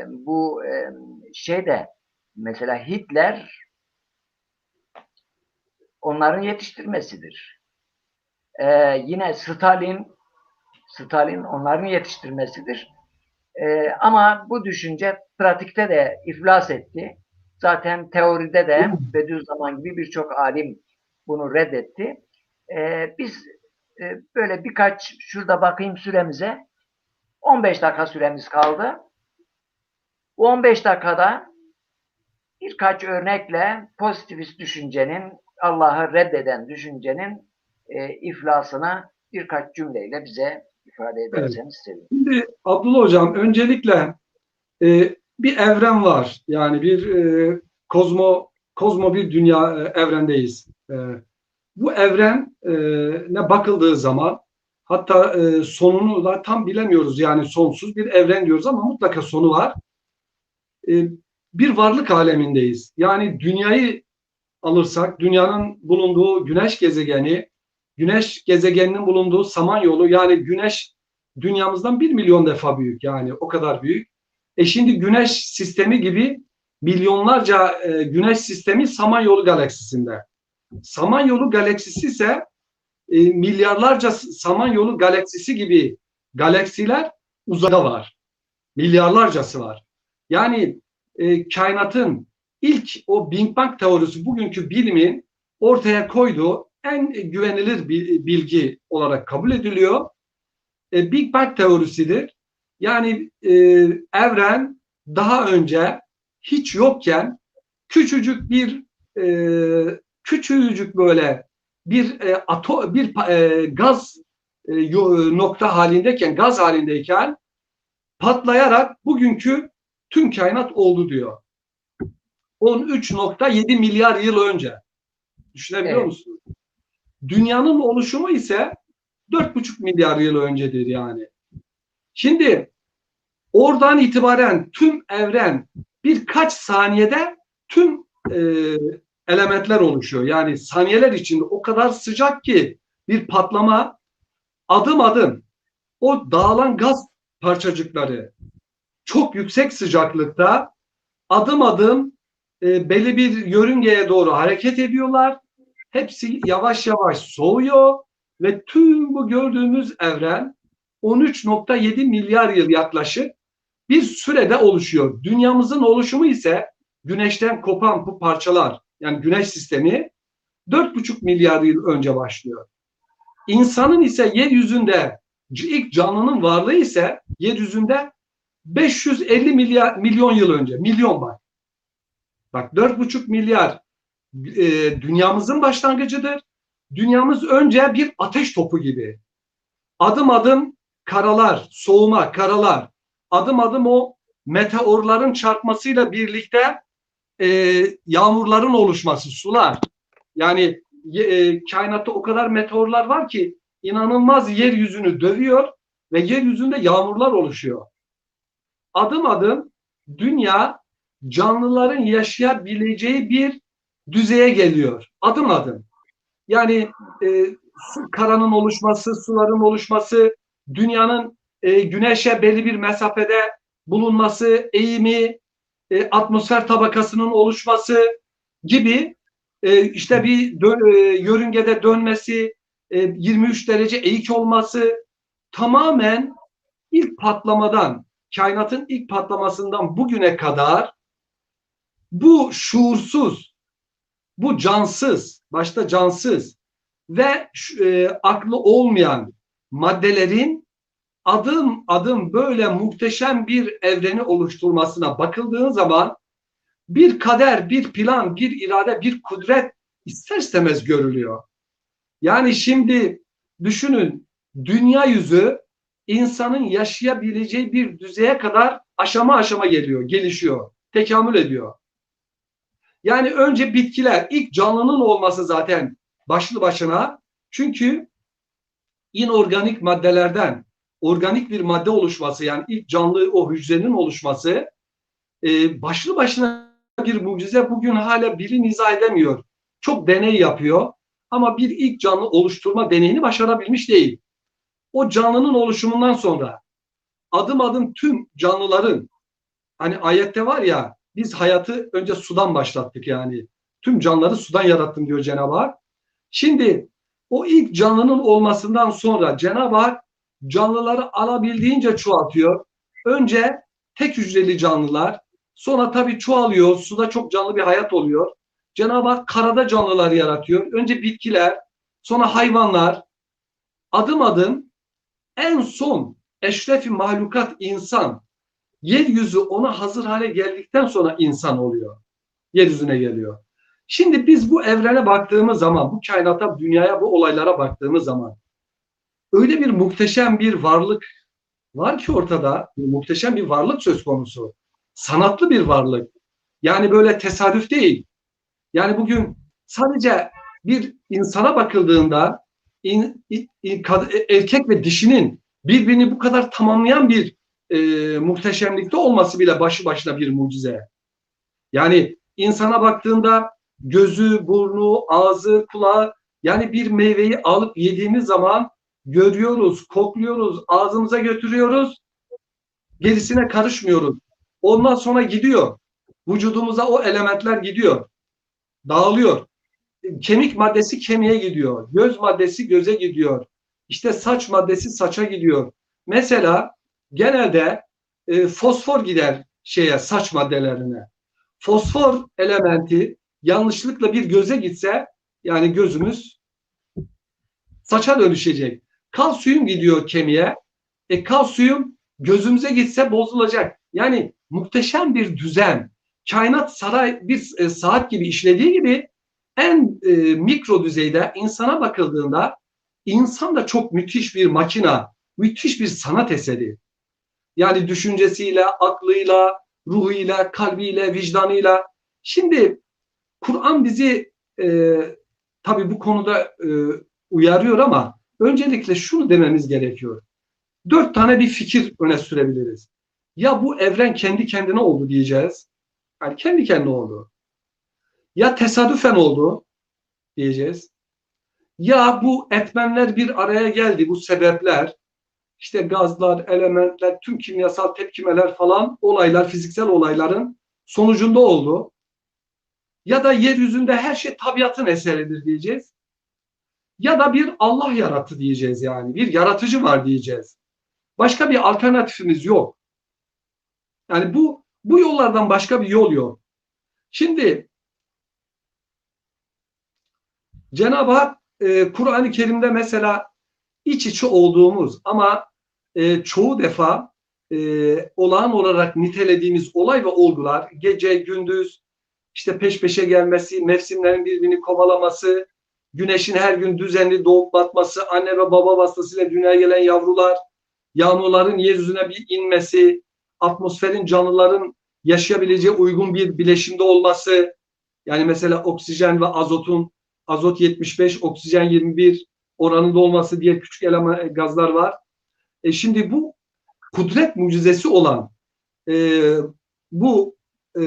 bu mesela Hitler onların yetiştirmesidir. Yine Stalin onların yetiştirmesidir. Ama bu düşünce pratikte de iflas etti. Zaten teoride de Bediüzzaman gibi birçok alim bunu reddetti. Biz böyle şurada bakayım süremize 15 dakika süremiz kaldı. Bu 15 dakikada birkaç örnekle pozitivist düşüncenin, Allah'ı reddeden düşüncenin iflasını birkaç cümleyle bize ifade evet. ederseniz sevinirim. Şimdi Abdullah Hocam öncelikle bir evren var. Yani bir kozmo bir dünya evrendeyiz. Bu evren ne bakıldığı zaman hatta sonunu da tam bilemiyoruz. Yani sonsuz bir evren diyoruz ama mutlaka sonu var. E, Bir varlık alemindeyiz. Yani dünyayı alırsak dünyanın bulunduğu güneş gezegeninin bulunduğu Samanyolu yani güneş dünyamızdan 1 milyon defa büyük, yani o kadar büyük. Şimdi Güneş sistemi gibi milyonlarca Güneş sistemi Samanyolu galaksisinde. Samanyolu galaksisi ise milyarlarca Samanyolu galaksisi gibi galaksiler uzayda var. Milyarlarcası var. Yani kainatın ilk o Big Bang teorisi bugünkü bilimin ortaya koyduğu en güvenilir bilgi olarak kabul ediliyor. Big Bang teorisidir. Yani evren daha önce hiç yokken küçücük bir küçücük böyle bir gaz nokta halindeyken, gaz halindeyken patlayarak bugünkü tüm kainat oldu diyor. 13,7 milyar yıl önce. Düşünebiliyor Evet, musunuz? Dünyanın oluşumu ise 4,5 milyar yıl öncedir yani. Şimdi oradan itibaren tüm evren birkaç saniyede tüm elementler oluşuyor. Yani saniyeler içinde o kadar sıcak ki bir patlama, adım adım o dağılan gaz parçacıkları çok yüksek sıcaklıkta adım adım belli bir yörüngeye doğru hareket ediyorlar. Hepsi yavaş yavaş soğuyor ve tüm bu gördüğümüz evren 13,7 milyar yıl yaklaşık bir sürede oluşuyor. Dünyamızın oluşumu ise Güneşten kopan bu parçalar, yani Güneş sistemi 4,5 milyar yıl önce başlıyor. İnsanın ise yeryüzünde ilk canlının varlığı ise yeryüzünde 550 milyon yıl önce. Milyon bak. Bak 4,5 milyar dünyamızın başlangıcıdır. Dünyamız önce bir ateş topu gibi. Adım adım karalar, soğuma, karalar. Adım adım o meteorların çarpmasıyla birlikte yağmurların oluşması, sular. Yani kainatta o kadar meteorlar var ki inanılmaz yeryüzünü dövüyor ve yeryüzünde yağmurlar oluşuyor. Adım adım dünya canlıların yaşayabileceği bir düzeye geliyor. Adım adım. Yani karanın oluşması, suların oluşması, dünyanın güneşe belli bir mesafede bulunması, eğimi, atmosfer tabakasının oluşması gibi işte bir yörüngede dönmesi, 23 derece eğik olması tamamen ilk patlamadan, kainatın ilk patlamasından bugüne kadar bu şuursuz, bu cansız, başta cansız ve aklı olmayan maddelerin adım adım böyle muhteşem bir evreni oluşturmasına bakıldığın zaman bir kader, bir plan, bir irade, bir kudret ister istemez görülüyor. Yani şimdi düşünün, dünya yüzü insanın yaşayabileceği bir düzeye kadar aşama aşama geliyor, gelişiyor, tekamül ediyor. Yani önce bitkiler, ilk canlının olması zaten başlı başına. Çünkü inorganik maddelerden organik bir madde oluşması, yani ilk canlı o hücrenin oluşması başlı başına bir mucize. Bugün hala bilim izah edemiyor. Çok deney yapıyor ama bir ilk canlı oluşturma deneyini başarabilmiş değil. O canlının oluşumundan sonra adım adım tüm canlıların, hani ayette var ya, biz hayatı önce sudan başlattık yani. Tüm canlıları sudan yarattım diyor Cenab-ı Hak. Şimdi o ilk canlının olmasından sonra Cenab-ı Hak canlıları alabildiğince çoğaltıyor. Önce tek hücreli canlılar, sonra tabii çoğalıyor, suda çok canlı bir hayat oluyor. Cenab-ı Hak karada canlılar yaratıyor. Önce bitkiler, sonra hayvanlar, adım adım en son eşrefi mahlukat insan, yeryüzü ona hazır hale geldikten sonra insan oluyor. Yeryüzüne geliyor. Şimdi biz bu evrene baktığımız zaman, bu kainata, dünyaya, bu olaylara baktığımız zaman öyle bir muhteşem bir varlık var ki ortada, muhteşem bir varlık söz konusu. Sanatlı bir varlık. Yani böyle tesadüf değil. Yani bugün sadece bir insana bakıldığında erkek ve dişinin birbirini bu kadar tamamlayan bir muhteşemlikte olması bile başlı başına bir mucize. Yani insana baktığında gözü, burnu, ağzı, kulağı, yani bir meyveyi alıp yediğimiz zaman görüyoruz, kokluyoruz, ağzımıza götürüyoruz, gerisine karışmıyoruz. Ondan sonra gidiyor. Vücudumuza o elementler gidiyor, dağılıyor. Kemik maddesi kemiğe gidiyor, göz maddesi göze gidiyor, İşte saç maddesi saça gidiyor. Mesela genelde fosfor gider saç maddelerine. Fosfor elementi yanlışlıkla bir göze gitse, yani gözümüz saça dönüşecek. Kalsiyum gidiyor kemiğe. Kalsiyum gözümüze gitse bozulacak. Yani muhteşem bir düzen. Kainat saray bir saat gibi işlediği gibi en mikro düzeyde insana bakıldığında insan da çok müthiş bir makina, müthiş bir sanat eseri. Yani düşüncesiyle, aklıyla, ruhuyla, kalbiyle, vicdanıyla. Şimdi Kur'an bizi tabii bu konuda uyarıyor ama öncelikle şunu dememiz gerekiyor. 4 tane bir fikir öne sürebiliriz. Ya bu evren kendi kendine oldu diyeceğiz. Yani kendi kendine oldu. Ya tesadüfen oldu diyeceğiz. Ya bu etmenler bir araya geldi, bu sebepler, işte gazlar, elementler, tüm kimyasal tepkimeler falan olaylar, fiziksel olayların sonucunda oldu. Ya da yeryüzünde her şey tabiatın eseridir diyeceğiz. Ya da bir Allah yarattı diyeceğiz yani. Bir yaratıcı var diyeceğiz. Başka bir alternatifimiz yok. Yani bu yollardan başka bir yol yok. Şimdi Cenab-ı Hak Kur'an-ı Kerim'de mesela iç içe olduğumuz ama çoğu defa olağan olarak nitelediğimiz olay ve olgular, gece, gündüz, işte peş peşe gelmesi, mevsimlerin birbirini kovalaması, güneşin her gün düzenli doğup batması, anne ve baba vasıtasıyla dünyaya gelen yavrular, yağmurların yeryüzüne bir inmesi, atmosferin canlıların yaşayabileceği uygun bir bileşimde olması, yani mesela oksijen ve azot 75, oksijen 21 oranında olması diye küçük eleman gazlar var. Şimdi bu kudret mucizesi olan bu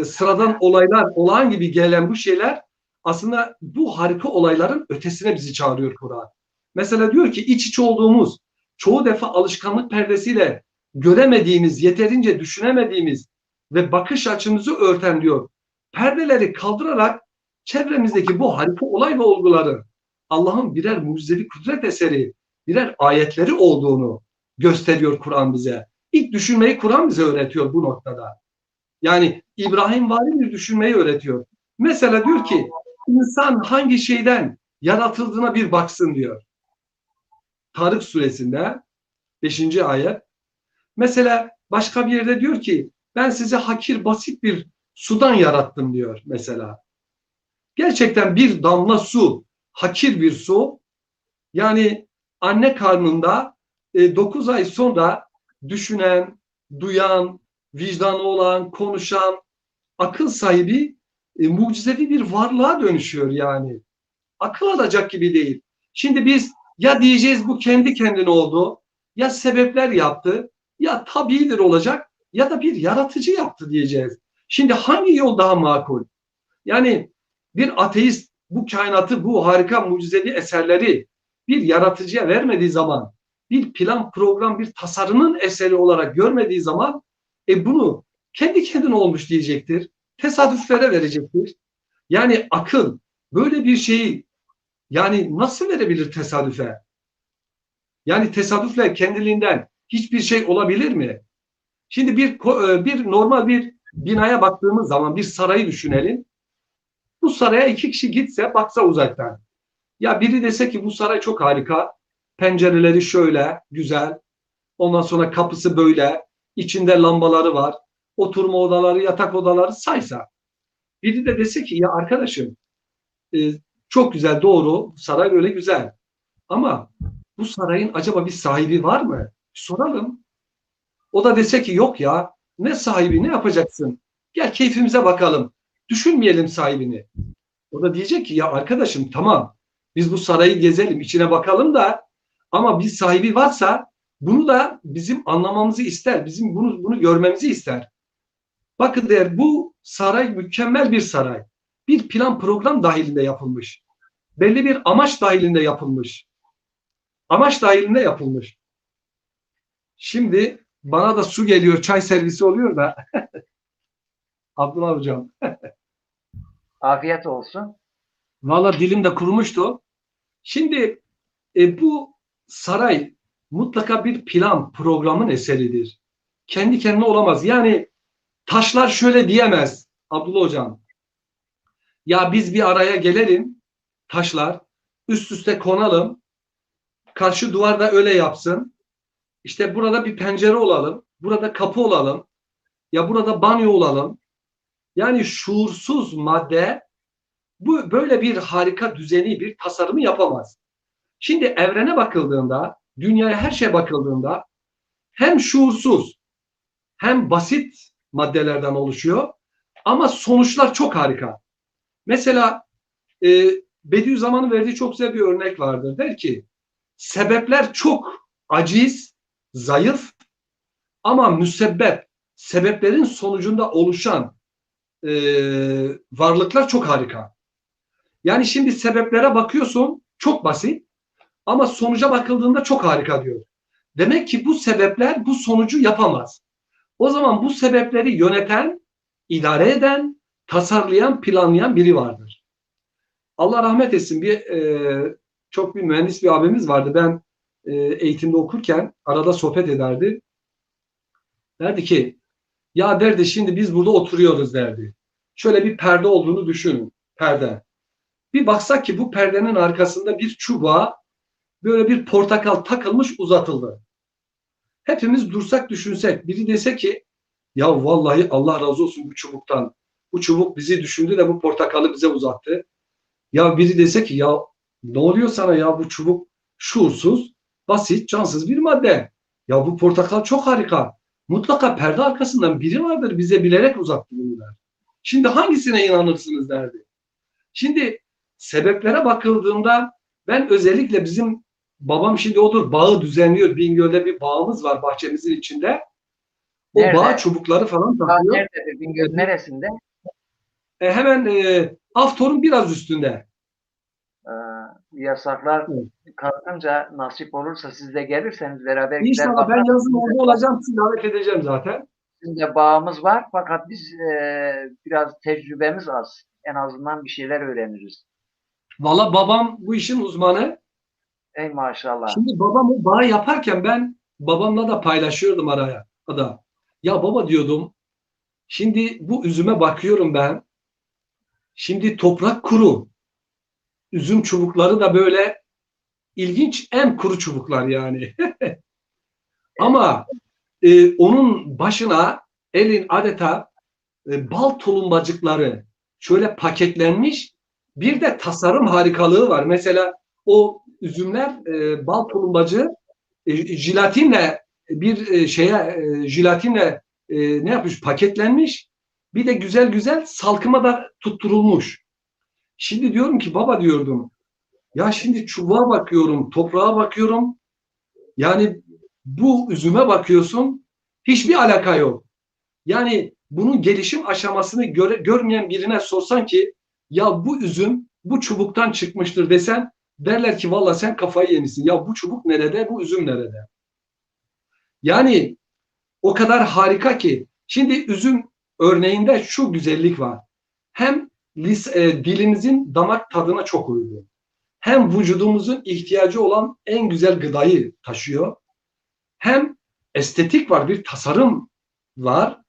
sıradan olaylar, olağan gibi gelen bu şeyler aslında bu harika olayların ötesine bizi çağırıyor Kur'an. Mesela diyor ki iç içe olduğumuz, çoğu defa alışkanlık perdesiyle göremediğimiz, yeterince düşünemediğimiz ve bakış açımızı örten diyor. Perdeleri kaldırarak çevremizdeki bu harika olay ve olguları Allah'ın birer mucizevi kudret eseri, birer ayetleri olduğunu gösteriyor Kur'an bize. İlk düşünmeyi Kur'an bize öğretiyor bu noktada. Yani İbrahim vari bir düşünmeyi öğretiyor. Mesela diyor ki insan hangi şeyden yaratıldığına bir baksın diyor. Tarık suresinde 5. ayet. Mesela başka bir yerde diyor ki ben size hakir basit bir sudan yarattım diyor mesela. Gerçekten bir damla su, hakir bir su. Yani anne karnında 9 ay sonra düşünen, duyan, vicdanı olan, konuşan, akıl sahibi mucizevi bir varlığa dönüşüyor yani. Akıl alacak gibi değil. Şimdi biz ya diyeceğiz bu kendi kendine oldu, ya sebepler yaptı, ya tabiidir olacak ya da bir yaratıcı yaptı diyeceğiz. Şimdi hangi yol daha makul? Yani bir ateist bu kainatı, bu harika mucizevi eserleri bir yaratıcıya vermediği zaman, bir plan, program, bir tasarının eseri olarak görmediği zaman bunu kendi kendine olmuş diyecektir. Tesadüflere verecektir. Yani akıl böyle bir şeyi yani nasıl verebilir tesadüfe? Yani tesadüfle kendiliğinden hiçbir şey olabilir mi? Şimdi bir normal bir binaya baktığımız zaman bir sarayı düşünelim. Bu saraya 2 kişi gitse baksa uzaktan. Ya biri dese ki bu saray çok harika. Pencereleri şöyle güzel. Ondan sonra kapısı böyle. İçinde lambaları var. Oturma odaları, yatak odaları saysa. Biri de dese ki ya arkadaşım e, çok güzel doğru saray böyle güzel. Ama bu sarayın acaba bir sahibi var mı? Soralım. O da dese ki yok ya ne sahibi ne yapacaksın? Gel keyfimize bakalım. Düşünmeyelim sahibini. O da diyecek ki ya arkadaşım tamam biz bu sarayı gezelim içine bakalım da ama bir sahibi varsa bunu da bizim anlamamızı ister. Bizim bunu görmemizi ister. Bakın der bu saray mükemmel bir saray. Bir plan program dahilinde yapılmış. Belli bir amaç dahilinde yapılmış. amaç dahilinde yapılmış. Şimdi bana da su geliyor, çay servisi oluyor da Abdullah hocam. Afiyet olsun. Valla dilim de kurumuştu. Şimdi bu saray mutlaka bir plan, programın eseridir. Kendi kendine olamaz. Yani taşlar şöyle diyemez Abdullah hocam. Ya biz bir araya gelelim, taşlar, üst üste konalım, karşı duvarda öyle yapsın. İşte burada bir pencere olalım, burada kapı olalım, ya burada banyo olalım. Yani şuursuz madde bu böyle bir harika düzeni, bir tasarımı yapamaz. Şimdi evrene bakıldığında, dünyaya her şeye bakıldığında hem şuursuz hem basit maddelerden oluşuyor ama sonuçlar çok harika. Mesela Bediüzzaman'ın verdiği çok güzel bir örnek vardır. Der ki sebepler çok aciz, zayıf ama müsebbep, sebeplerin sonucunda oluşan varlıklar çok harika. Yani şimdi sebeplere bakıyorsun çok basit ama sonuca bakıldığında çok harika diyor. Demek ki bu sebepler bu sonucu yapamaz. O zaman bu sebepleri yöneten, idare eden, tasarlayan, planlayan biri vardır. Allah rahmet etsin çok bir mühendis bir abimiz vardı. Ben eğitimde okurken arada sohbet ederdi. Derdi ki ya derdi şimdi biz burada oturuyoruz derdi. Şöyle bir perde olduğunu düşünün. Perde. Bir baksak ki bu perdenin arkasında bir çubuğa böyle bir portakal takılmış uzatıldı. Hepimiz dursak düşünsek. Biri dese ki ya vallahi Allah razı olsun bu çubuktan. Bu çubuk bizi düşündü de bu portakalı bize uzattı. Ya biri dese ki ya ne oluyor sana ya bu çubuk şuursuz, basit, cansız bir madde. Ya bu portakal çok harika. Mutlaka perde arkasından biri vardır bize bilerek uzattı bunu der. Şimdi hangisine inanırsınız derdi. Şimdi sebeplere bakıldığında ben özellikle bizim babam şimdi odur bağı düzenliyor. Bingöl'de bir bağımız var bahçemizin içinde. O bağ Nerede? çubukları falan Ha, takıyor. nerede? Bingöl neresinde? Hemen Aftor'un biraz üstünde. Ee, Yasaklar Evet. kalkınca nasip olursa siz de gelirseniz beraber gider İnşallah ben bakarız. yazın orada olacağım. Sizi davet edeceğim zaten. Bizim de bağımız var fakat biz biraz tecrübemiz az. En azından bir şeyler öğreniriz. Valla babam bu işin uzmanı. Ey maşallah. Şimdi babam o bağı yaparken ben babamla da paylaşıyordum araya. Da. Ya baba diyordum. Şimdi bu üzüme bakıyorum ben. Şimdi toprak kuru. Üzüm çubukları da böyle ilginç en kuru çubuklar yani. Ama onun başına elin adeta bal tulumbacıkları şöyle paketlenmiş bir de tasarım harikalığı var. Mesela o üzümler bal tulumbacı jelatinle jelatinle ne yapmış paketlenmiş bir de güzel güzel salkıma da tutturulmuş. Şimdi diyorum ki baba diyordum ya şimdi çubuğa bakıyorum toprağa bakıyorum yani bu üzüme bakıyorsun hiçbir alaka yok. Yani bunun gelişim aşamasını görmeyen birine sorsan ki ya bu üzüm bu çubuktan çıkmıştır desen derler ki valla sen kafayı yemişsin. Ya bu çubuk nerede bu üzüm nerede? Yani o kadar harika ki şimdi üzüm örneğinde şu güzellik var. Hem dilimizin damak tadına çok uygun. Hem vücudumuzun ihtiyacı olan en güzel gıdayı taşıyor. Hem estetik var, bir tasarım var.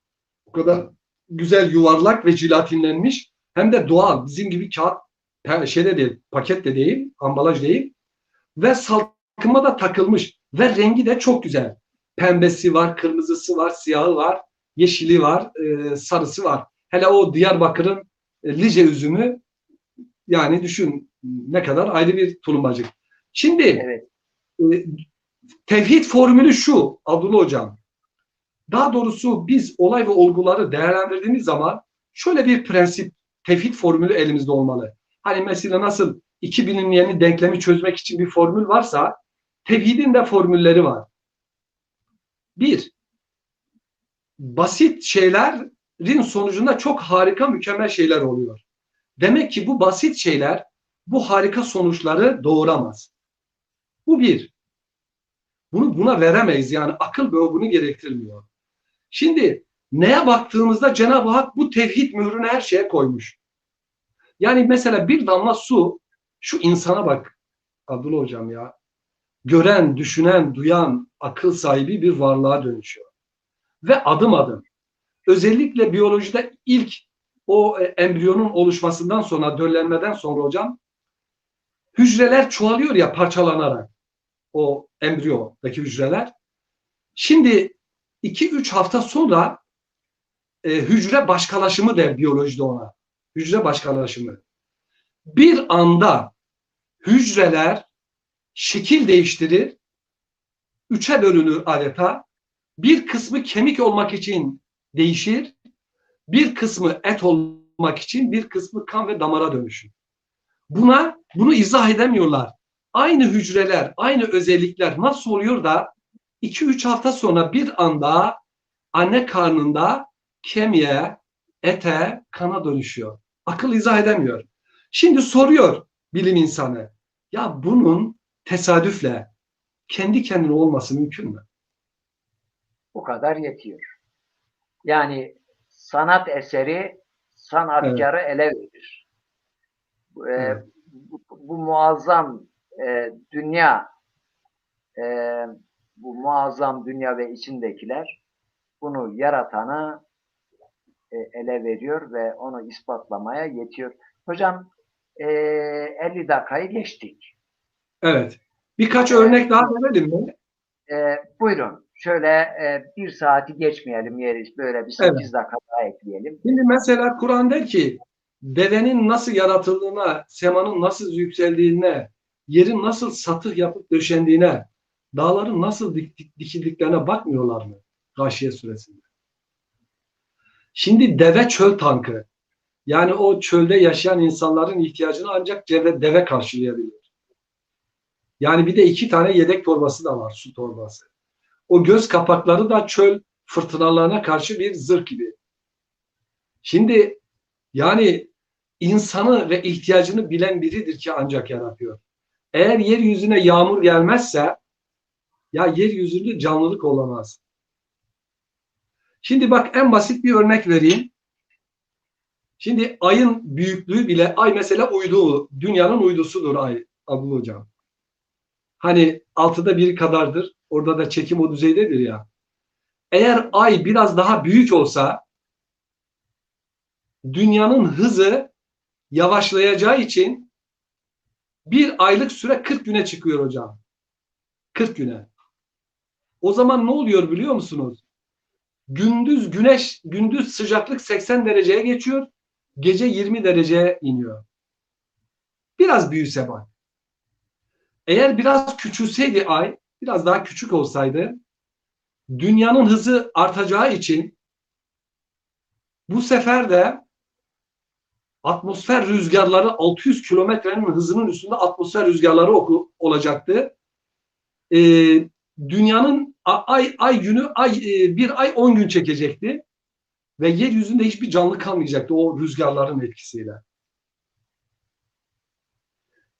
O kadar güzel yuvarlak ve jelatinlenmiş. Hem de doğal. Bizim gibi kağıt şeyde değil, paket de değil, ambalaj değil. Ve salkıma da takılmış. Ve rengi de çok güzel. Pembesi var, kırmızısı var, siyahı var, yeşili var, sarısı var. Hele o Diyarbakır'ın Lice üzümü yani düşün ne kadar ayrı bir tulumbacık. Şimdi Evet. e, tevhid formülü şu Abdullah Hocam. Daha doğrusu biz olay ve olguları değerlendirdiğimiz zaman şöyle bir prensip, tevhid formülü elimizde olmalı. Hani mesela nasıl iki bilinmeyeni denklemi çözmek için bir formül varsa tevhidin de formülleri var. Bir, basit şeylerin sonucunda çok harika, mükemmel şeyler oluyor. Demek ki bu basit şeyler bu harika sonuçları doğuramaz. Bu bir. Buna veremeyiz. Yani akıl bunu gerektirmiyor. Şimdi neye baktığımızda Cenab-ı Hak bu tevhid mührünü her şeye koymuş. Yani mesela bir damla su, şu insana bak Abdullah Hocam ya. Gören, düşünen, duyan, akıl sahibi bir varlığa dönüşüyor. Ve adım adım. Özellikle biyolojide ilk o embriyonun oluşmasından sonra, döllenmeden sonra hocam, hücreler çoğalıyor ya parçalanarak. O embriyodaki hücreler. Şimdi 2-3 hafta sonra hücre başkalaşımı der biyolojide ona. Hücre başkalaşımı. Bir anda hücreler şekil değiştirir, üçe bölünür adeta. Bir kısmı kemik olmak için değişir, bir kısmı et olmak için, bir kısmı kan ve damara dönüşür. Bunu izah edemiyorlar. Aynı hücreler, aynı özellikler nasıl oluyor da 2-3 hafta sonra bir anda anne karnında kemiğe, ete, kana dönüşüyor. Akıl izah edemiyor. Şimdi soruyor bilim insanı. Ya bunun tesadüfle kendi kendine olması mümkün mü? Bu kadar yetiyor. Yani sanat eseri Evet, sanatkarı ele verir. evet, Bu muazzam dünya, e, bu muazzam dünya ve içindekiler bunu yaratanı ele veriyor ve onu ispatlamaya yetiyor. Hocam 50 dakikayı geçtik. evet. Birkaç E, örnek daha verelim mi? Buyurun. Şöyle bir saati geçmeyelim yeriz. Böyle bir Evet. 8 dakika daha ekleyelim. Şimdi mesela Kur'an der ki devenin nasıl yaratıldığına, semanın nasıl yükseldiğine, yerin nasıl satıh yapıp döşendiğine, dağların nasıl dikildiklerine bakmıyorlar mı? Gâşiye suresinde. Şimdi deve çöl tankı. Yani o çölde yaşayan insanların ihtiyacını ancak deve karşılayabilir. Yani bir de 2 tane yedek torbası da var, su torbası. O göz kapakları da çöl fırtınalarına karşı bir zırh gibi. Şimdi yani insanı ve ihtiyacını bilen biridir ki ancak yaratıyor. Eğer yeryüzüne yağmur gelmezse ya yeryüzünde canlılık olamaz. Şimdi bak en basit bir örnek vereyim. Şimdi ayın büyüklüğü bile ay mesela uydu, dünyanın uydusudur ay Abdullah Hocam. Hani altıda biri kadardır. Orada da çekim o düzeydedir ya. Eğer ay biraz daha büyük olsa dünyanın hızı yavaşlayacağı için bir aylık süre 40 güne çıkıyor hocam. 40 güne. O zaman ne oluyor biliyor musunuz? Gündüz sıcaklık 80 dereceye geçiyor. Gece 20 dereceye iniyor. Biraz büyüse bak. Eğer biraz küçülseydi ay, biraz daha küçük olsaydı, dünyanın hızı artacağı için bu sefer de atmosfer rüzgarları 600 kilometrenin hızının üstünde atmosfer rüzgarları olacaktı. Dünyanın bir ay 10 gün çekecekti ve yeryüzünde hiçbir canlı kalmayacaktı o rüzgarların etkisiyle.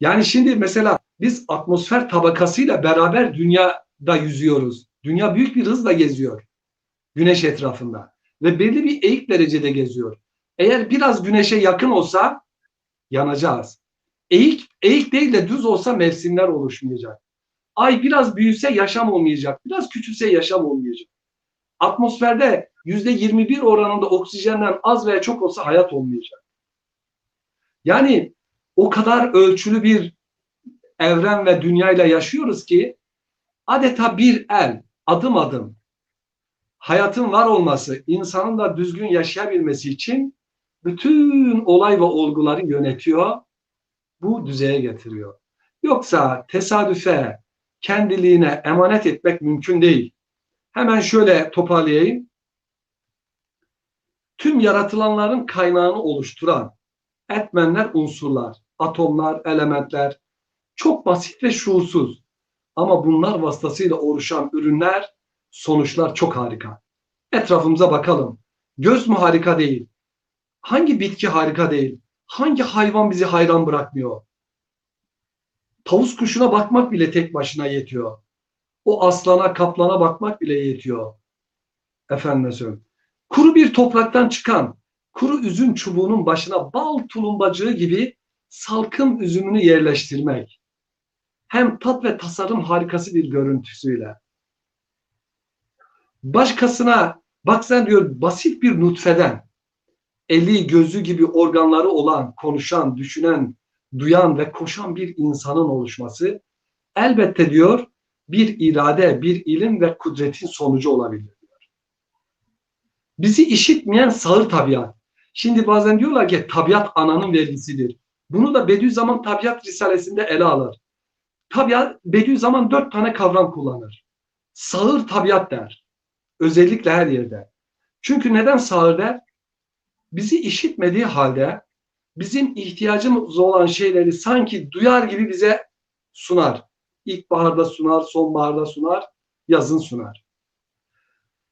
Yani şimdi mesela biz atmosfer tabakasıyla beraber dünyada yüzüyoruz. Dünya büyük bir hızla geziyor güneş etrafında ve belli bir eğik derecede geziyor. Eğer biraz güneşe yakın olsa yanacağız. Eğik değil de düz olsa mevsimler oluşmayacak. Ay biraz büyüse yaşam olmayacak. Biraz küçülse yaşam olmayacak. Atmosferde %21 oranında oksijenden az veya çok olsa hayat olmayacak. Yani o kadar ölçülü bir evren ve dünyayla yaşıyoruz ki adeta bir el, adım adım hayatın var olması, insanın da düzgün yaşayabilmesi için bütün olay ve olguları yönetiyor, bu düzeye getiriyor. Yoksa tesadüfe, kendiliğine emanet etmek mümkün değil. Hemen şöyle toparlayayım. Tüm yaratılanların kaynağını oluşturan etmenler, unsurlar, atomlar, elementler çok basit ve şuursuz. Ama bunlar vasıtasıyla oluşan ürünler, sonuçlar çok harika. Etrafımıza bakalım. Göz mü harika değil? Hangi bitki harika değil? Hangi hayvan bizi hayran bırakmıyor? Tavus kuşuna bakmak bile tek başına yetiyor. O aslana, kaplana bakmak bile yetiyor. Efendime söyleyeyim. Kuru bir topraktan çıkan kuru üzüm çubuğunun başına bal tulumbacığı gibi salkım üzümünü yerleştirmek. Hem tat ve tasarım harikası bir görüntüsüyle. Başkasına bak sen diyor basit bir nutfeden eli gözü gibi organları olan, konuşan, düşünen, duyan ve koşan bir insanın oluşması elbette diyor bir irade, bir ilim ve kudretin sonucu olabilir. Bizi işitmeyen sağır tabiat. Şimdi bazen diyorlar ki tabiat ananın vergisidir. Bunu da Bediüzzaman Tabiat Risalesi'nde ele alır. Tabiat, Bediüzzaman 4 tane kavram kullanır. Sağır tabiat der. Özellikle her yerde. Çünkü neden sağır der? Bizi işitmediği halde bizim ihtiyacımız olan şeyleri sanki duyar gibi bize sunar. İlkbaharda sunar, sonbaharda sunar, yazın sunar.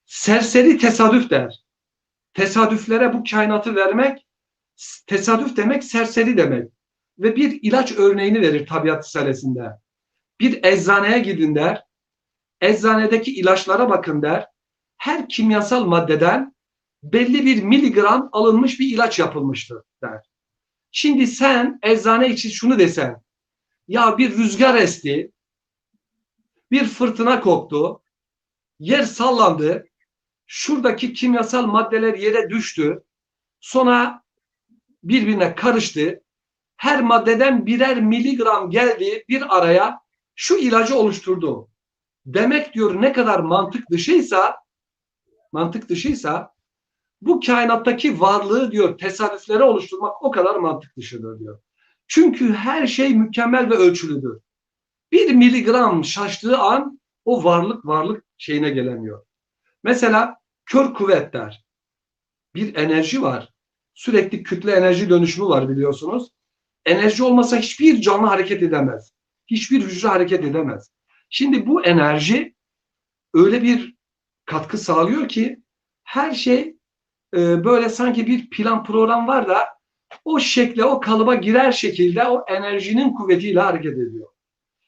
Serseri tesadüf der. Tesadüflere bu kainatı vermek, tesadüf demek serseri demek. Ve bir ilaç örneğini verir Tabiat Risalesi'nde. Bir eczaneye gidin der, eczanedeki ilaçlara bakın der, her kimyasal maddeden belli bir miligram alınmış bir ilaç yapılmıştır der. Şimdi sen eczane için şunu desen, ya bir rüzgar esti, bir fırtına koptu, yer sallandı, şuradaki kimyasal maddeler yere düştü, sonra birbirine karıştı, her maddeden birer miligram geldi bir araya, şu ilacı oluşturdu. Demek diyor ne kadar mantık dışıysa bu kainattaki varlığı diyor tesadüflere oluşturmak o kadar mantık dışıdır diyor. Çünkü her şey mükemmel ve ölçülüdür. Bir miligram şaştığı an o varlık şeyine gelemiyor. Mesela kör kuvvet der. Bir enerji var. Sürekli kütle enerji dönüşümü var biliyorsunuz. Enerji olmasa hiçbir canlı hareket edemez. Hiçbir hücre hareket edemez. Şimdi bu enerji öyle bir katkı sağlıyor ki her şey böyle sanki bir plan program var da o şekle, o kalıba girer şekilde o enerjinin kuvvetiyle hareket ediyor.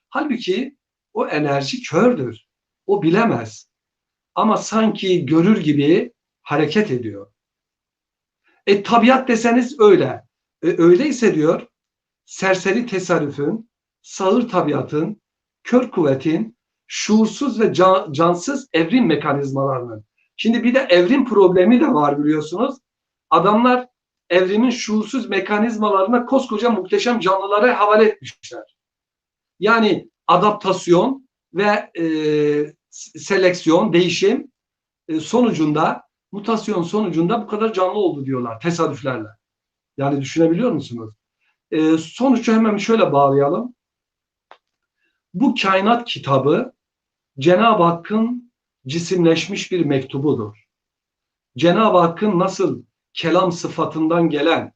Halbuki o enerji kördür. O bilemez. Ama sanki görür gibi hareket ediyor. Tabiat deseniz öyle. Öyleyse diyor, serseri tesadüfün, sağır tabiatın, kör kuvvetin, şuursuz ve cansız evrim mekanizmalarının. Şimdi bir de evrim problemi de var biliyorsunuz. Adamlar evrimin şuursuz mekanizmalarına koskoca muhteşem canlıları havale etmişler. Yani adaptasyon ve seleksiyon, değişim sonucunda, mutasyon sonucunda bu kadar canlı oldu diyorlar tesadüflerle. Yani düşünebiliyor musunuz? Sonucu hemen şöyle bağlayalım. Bu kainat kitabı Cenab-ı Hakk'ın cisimleşmiş bir mektubudur. Cenab-ı Hakk'ın nasıl kelam sıfatından gelen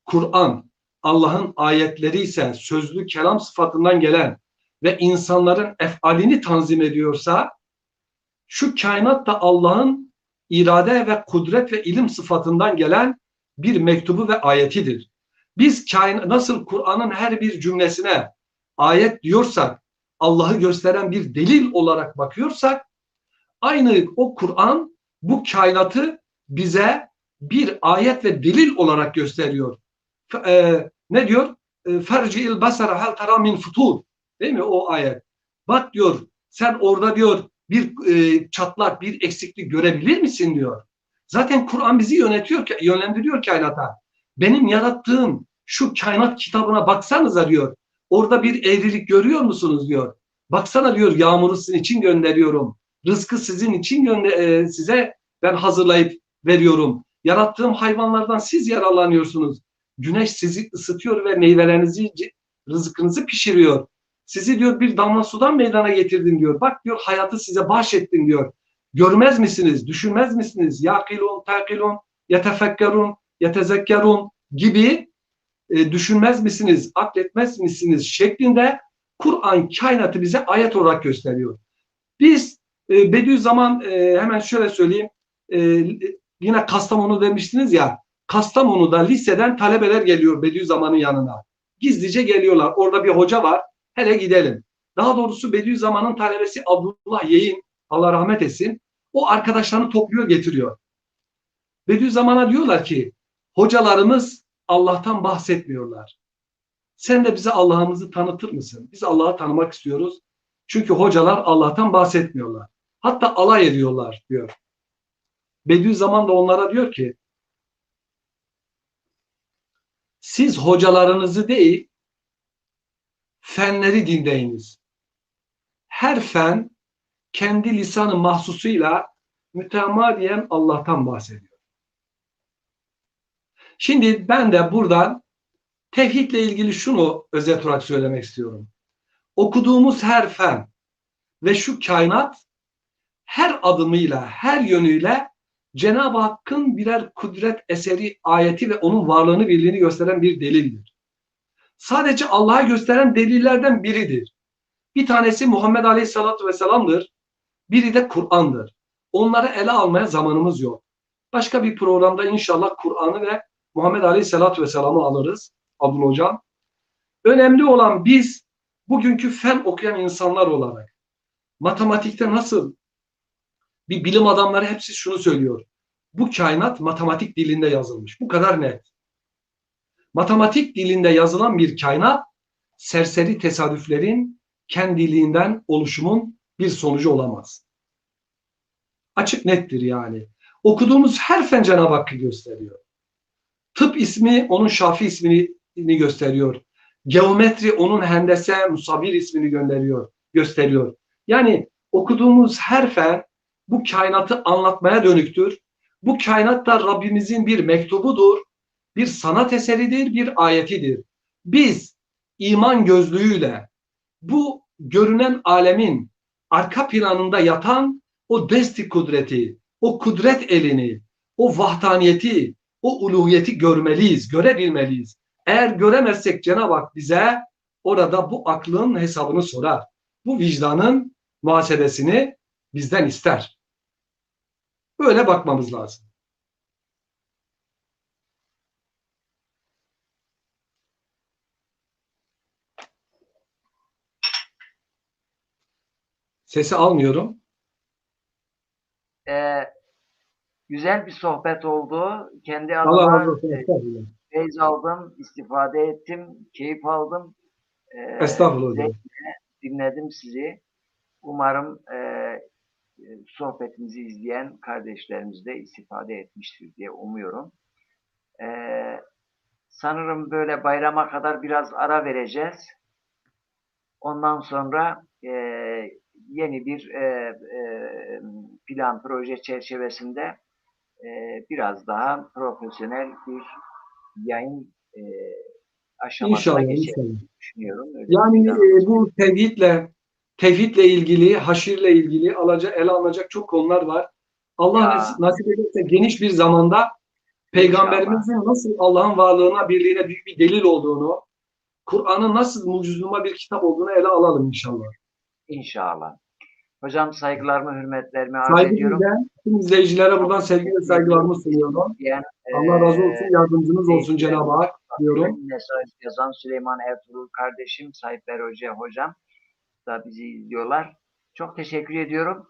Kur'an, Allah'ın ayetleri ise sözlü kelam sıfatından gelen ve insanların efalini tanzim ediyorsa, şu kainat da Allah'ın irade ve kudret ve ilim sıfatından gelen bir mektubu ve ayetidir. Biz nasıl Kur'an'ın her bir cümlesine ayet diyorsak, Allah'ı gösteren bir delil olarak bakıyorsak, aynı o Kur'an bu kainatı bize bir ayet ve delil olarak gösteriyor. Ne diyor? Ferci'il basara hel tera min futur. Değil mi o ayet? Bak diyor, sen orada diyor bir çatlak, bir eksiklik görebilir misin diyor. Zaten Kur'an bizi yönlendiriyor kainata. Benim yarattığım şu kainat kitabına baksanıza diyor. Orada bir eğrilik görüyor musunuz diyor. Baksana diyor, yağmuru sizin için gönderiyorum. Rızkı sizin için size ben hazırlayıp veriyorum. Yarattığım hayvanlardan siz yararlanıyorsunuz. Güneş sizi ısıtıyor ve meyvelerinizi, rızkınızı pişiriyor. Sizi diyor bir damla sudan meydana getirdim diyor. Bak diyor, hayatı size bahşettim diyor. Görmez misiniz? Düşünmez misiniz? Yakilun, takilun, yetefekkerun, yetezekkerun gibi düşünmez misiniz? Akletmez misiniz? Şeklinde Kur'an kainatı bize ayet olarak gösteriyor. Biz Bediüzzaman hemen şöyle söyleyeyim. Yine Kastamonu demiştiniz ya. Kastamonu'da liseden talebeler geliyor Bediüzzaman'ın yanına. Gizlice geliyorlar. Orada bir hoca var. Hele gidelim. Daha doğrusu Bediüzzaman'ın talebesi Abdullah Yeğin, Allah rahmet etsin, o arkadaşlarını topluyor getiriyor. Bediüzzaman'a diyorlar ki hocalarımız Allah'tan bahsetmiyorlar. Sen de bize Allah'ımızı tanıtır mısın? Biz Allah'ı tanımak istiyoruz. Çünkü hocalar Allah'tan bahsetmiyorlar. Hatta alay ediyorlar diyor. Bediüzzaman da onlara diyor ki siz hocalarınızı değil fenleri dinleyiniz. Her fen kendi lisanı mahsusuyla mütemadiyen Allah'tan bahsediyor. Şimdi ben de buradan tevhidle ilgili şunu özet olarak söylemek istiyorum. Okuduğumuz her fen ve şu kainat her adımıyla, her yönüyle Cenab-ı Hakk'ın birer kudret eseri, ayeti ve onun varlığını, birliğini gösteren bir delildir. Sadece Allah'a gösteren delillerden biridir. Bir tanesi Muhammed Aleyhisselatü Vesselam'dır. Biri de Kur'an'dır. Onları ele almaya zamanımız yok. Başka bir programda inşallah Kur'an'ı ve Muhammed Aleyhisselatü Vesselam'ı alırız Abdullah Hocam. Önemli olan biz bugünkü fen okuyan insanlar olarak matematikte nasıl bir bilim adamları hepsi şunu söylüyor. Bu kainat matematik dilinde yazılmış. Bu kadar net. Matematik dilinde yazılan bir kainat serseri tesadüflerin kendiliğinden oluşumun bir sonucu olamaz. Açık nettir yani. Okuduğumuz her fen Cenab-ı Hakk'ı gösteriyor. Tıp ismi onun Şafi ismini gösteriyor. Geometri onun Hendese Musavvir ismini gösteriyor. Yani okuduğumuz her fen bu kainatı anlatmaya dönüktür. Bu kainat da Rabbimizin bir mektubudur, bir sanat eseridir, bir ayetidir. Biz iman gözlüğüyle bu görünen alemin arka planında yatan o desti kudreti, o kudret elini, o vahdaniyeti, o uluhiyeti görmeliyiz, görebilmeliyiz. Eğer göremezsek Cenab-ı Hak bize orada bu aklın hesabını sorar. Bu vicdanın muhasebesini bizden ister. Böyle bakmamız lazım. Sesi almıyorum. Güzel bir sohbet oldu. Kendi Allah adıma razı olsun. feyz aldım, istifade ettim, keyif aldım. Estağfurullah hocam. Zevkle dinledim sizi. Umarım sohbetimizi izleyen kardeşlerimiz de istifade etmiştir diye umuyorum. E, Sanırım böyle bayrama kadar biraz ara vereceğiz. Ondan sonra yeni bir plan, proje çerçevesinde biraz daha profesyonel bir yayın aşamasına İnşallah, geçelim inşallah. düşünüyorum. Öyle Yani bir planımız. bu tevhidle ilgili, haşirle ilgili ele alınacak çok konular var. Allah Ya nasip ederse geniş bir zamanda inşallah, Peygamberimizin nasıl Allah'ın varlığına, birliğine büyük bir delil olduğunu, Kur'an'ın nasıl mucizluma bir kitap olduğunu ele alalım inşallah. inşallah. Hocam saygılarımı, hürmetlerimi arz Saygı ediyorum. bizden, tüm izleyicilere Çok buradan sevgi ve teşekkür ediyorum. saygılarımı sunuyorum. Diyen, Allah razı olsun, yardımcınız olsun Cenab-ı izleyicilerimiz, Hak diyorum. mesaj yazan Süleyman Ertuğrul kardeşim, Sahipler Hoca hocam da bizi izliyorlar. Çok teşekkür ediyorum.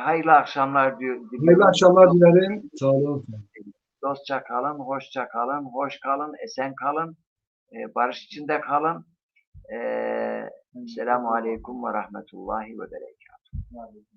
Hayırlı akşamlar Hayırlı diliyorum. akşamlar dilerim. Sağ olun. Dostça kalın, hoşça kalın, hoş kalın, esen kalın, barış içinde kalın. Selamun Aleyküm ve Rahmetullahi ve Berekatuhu.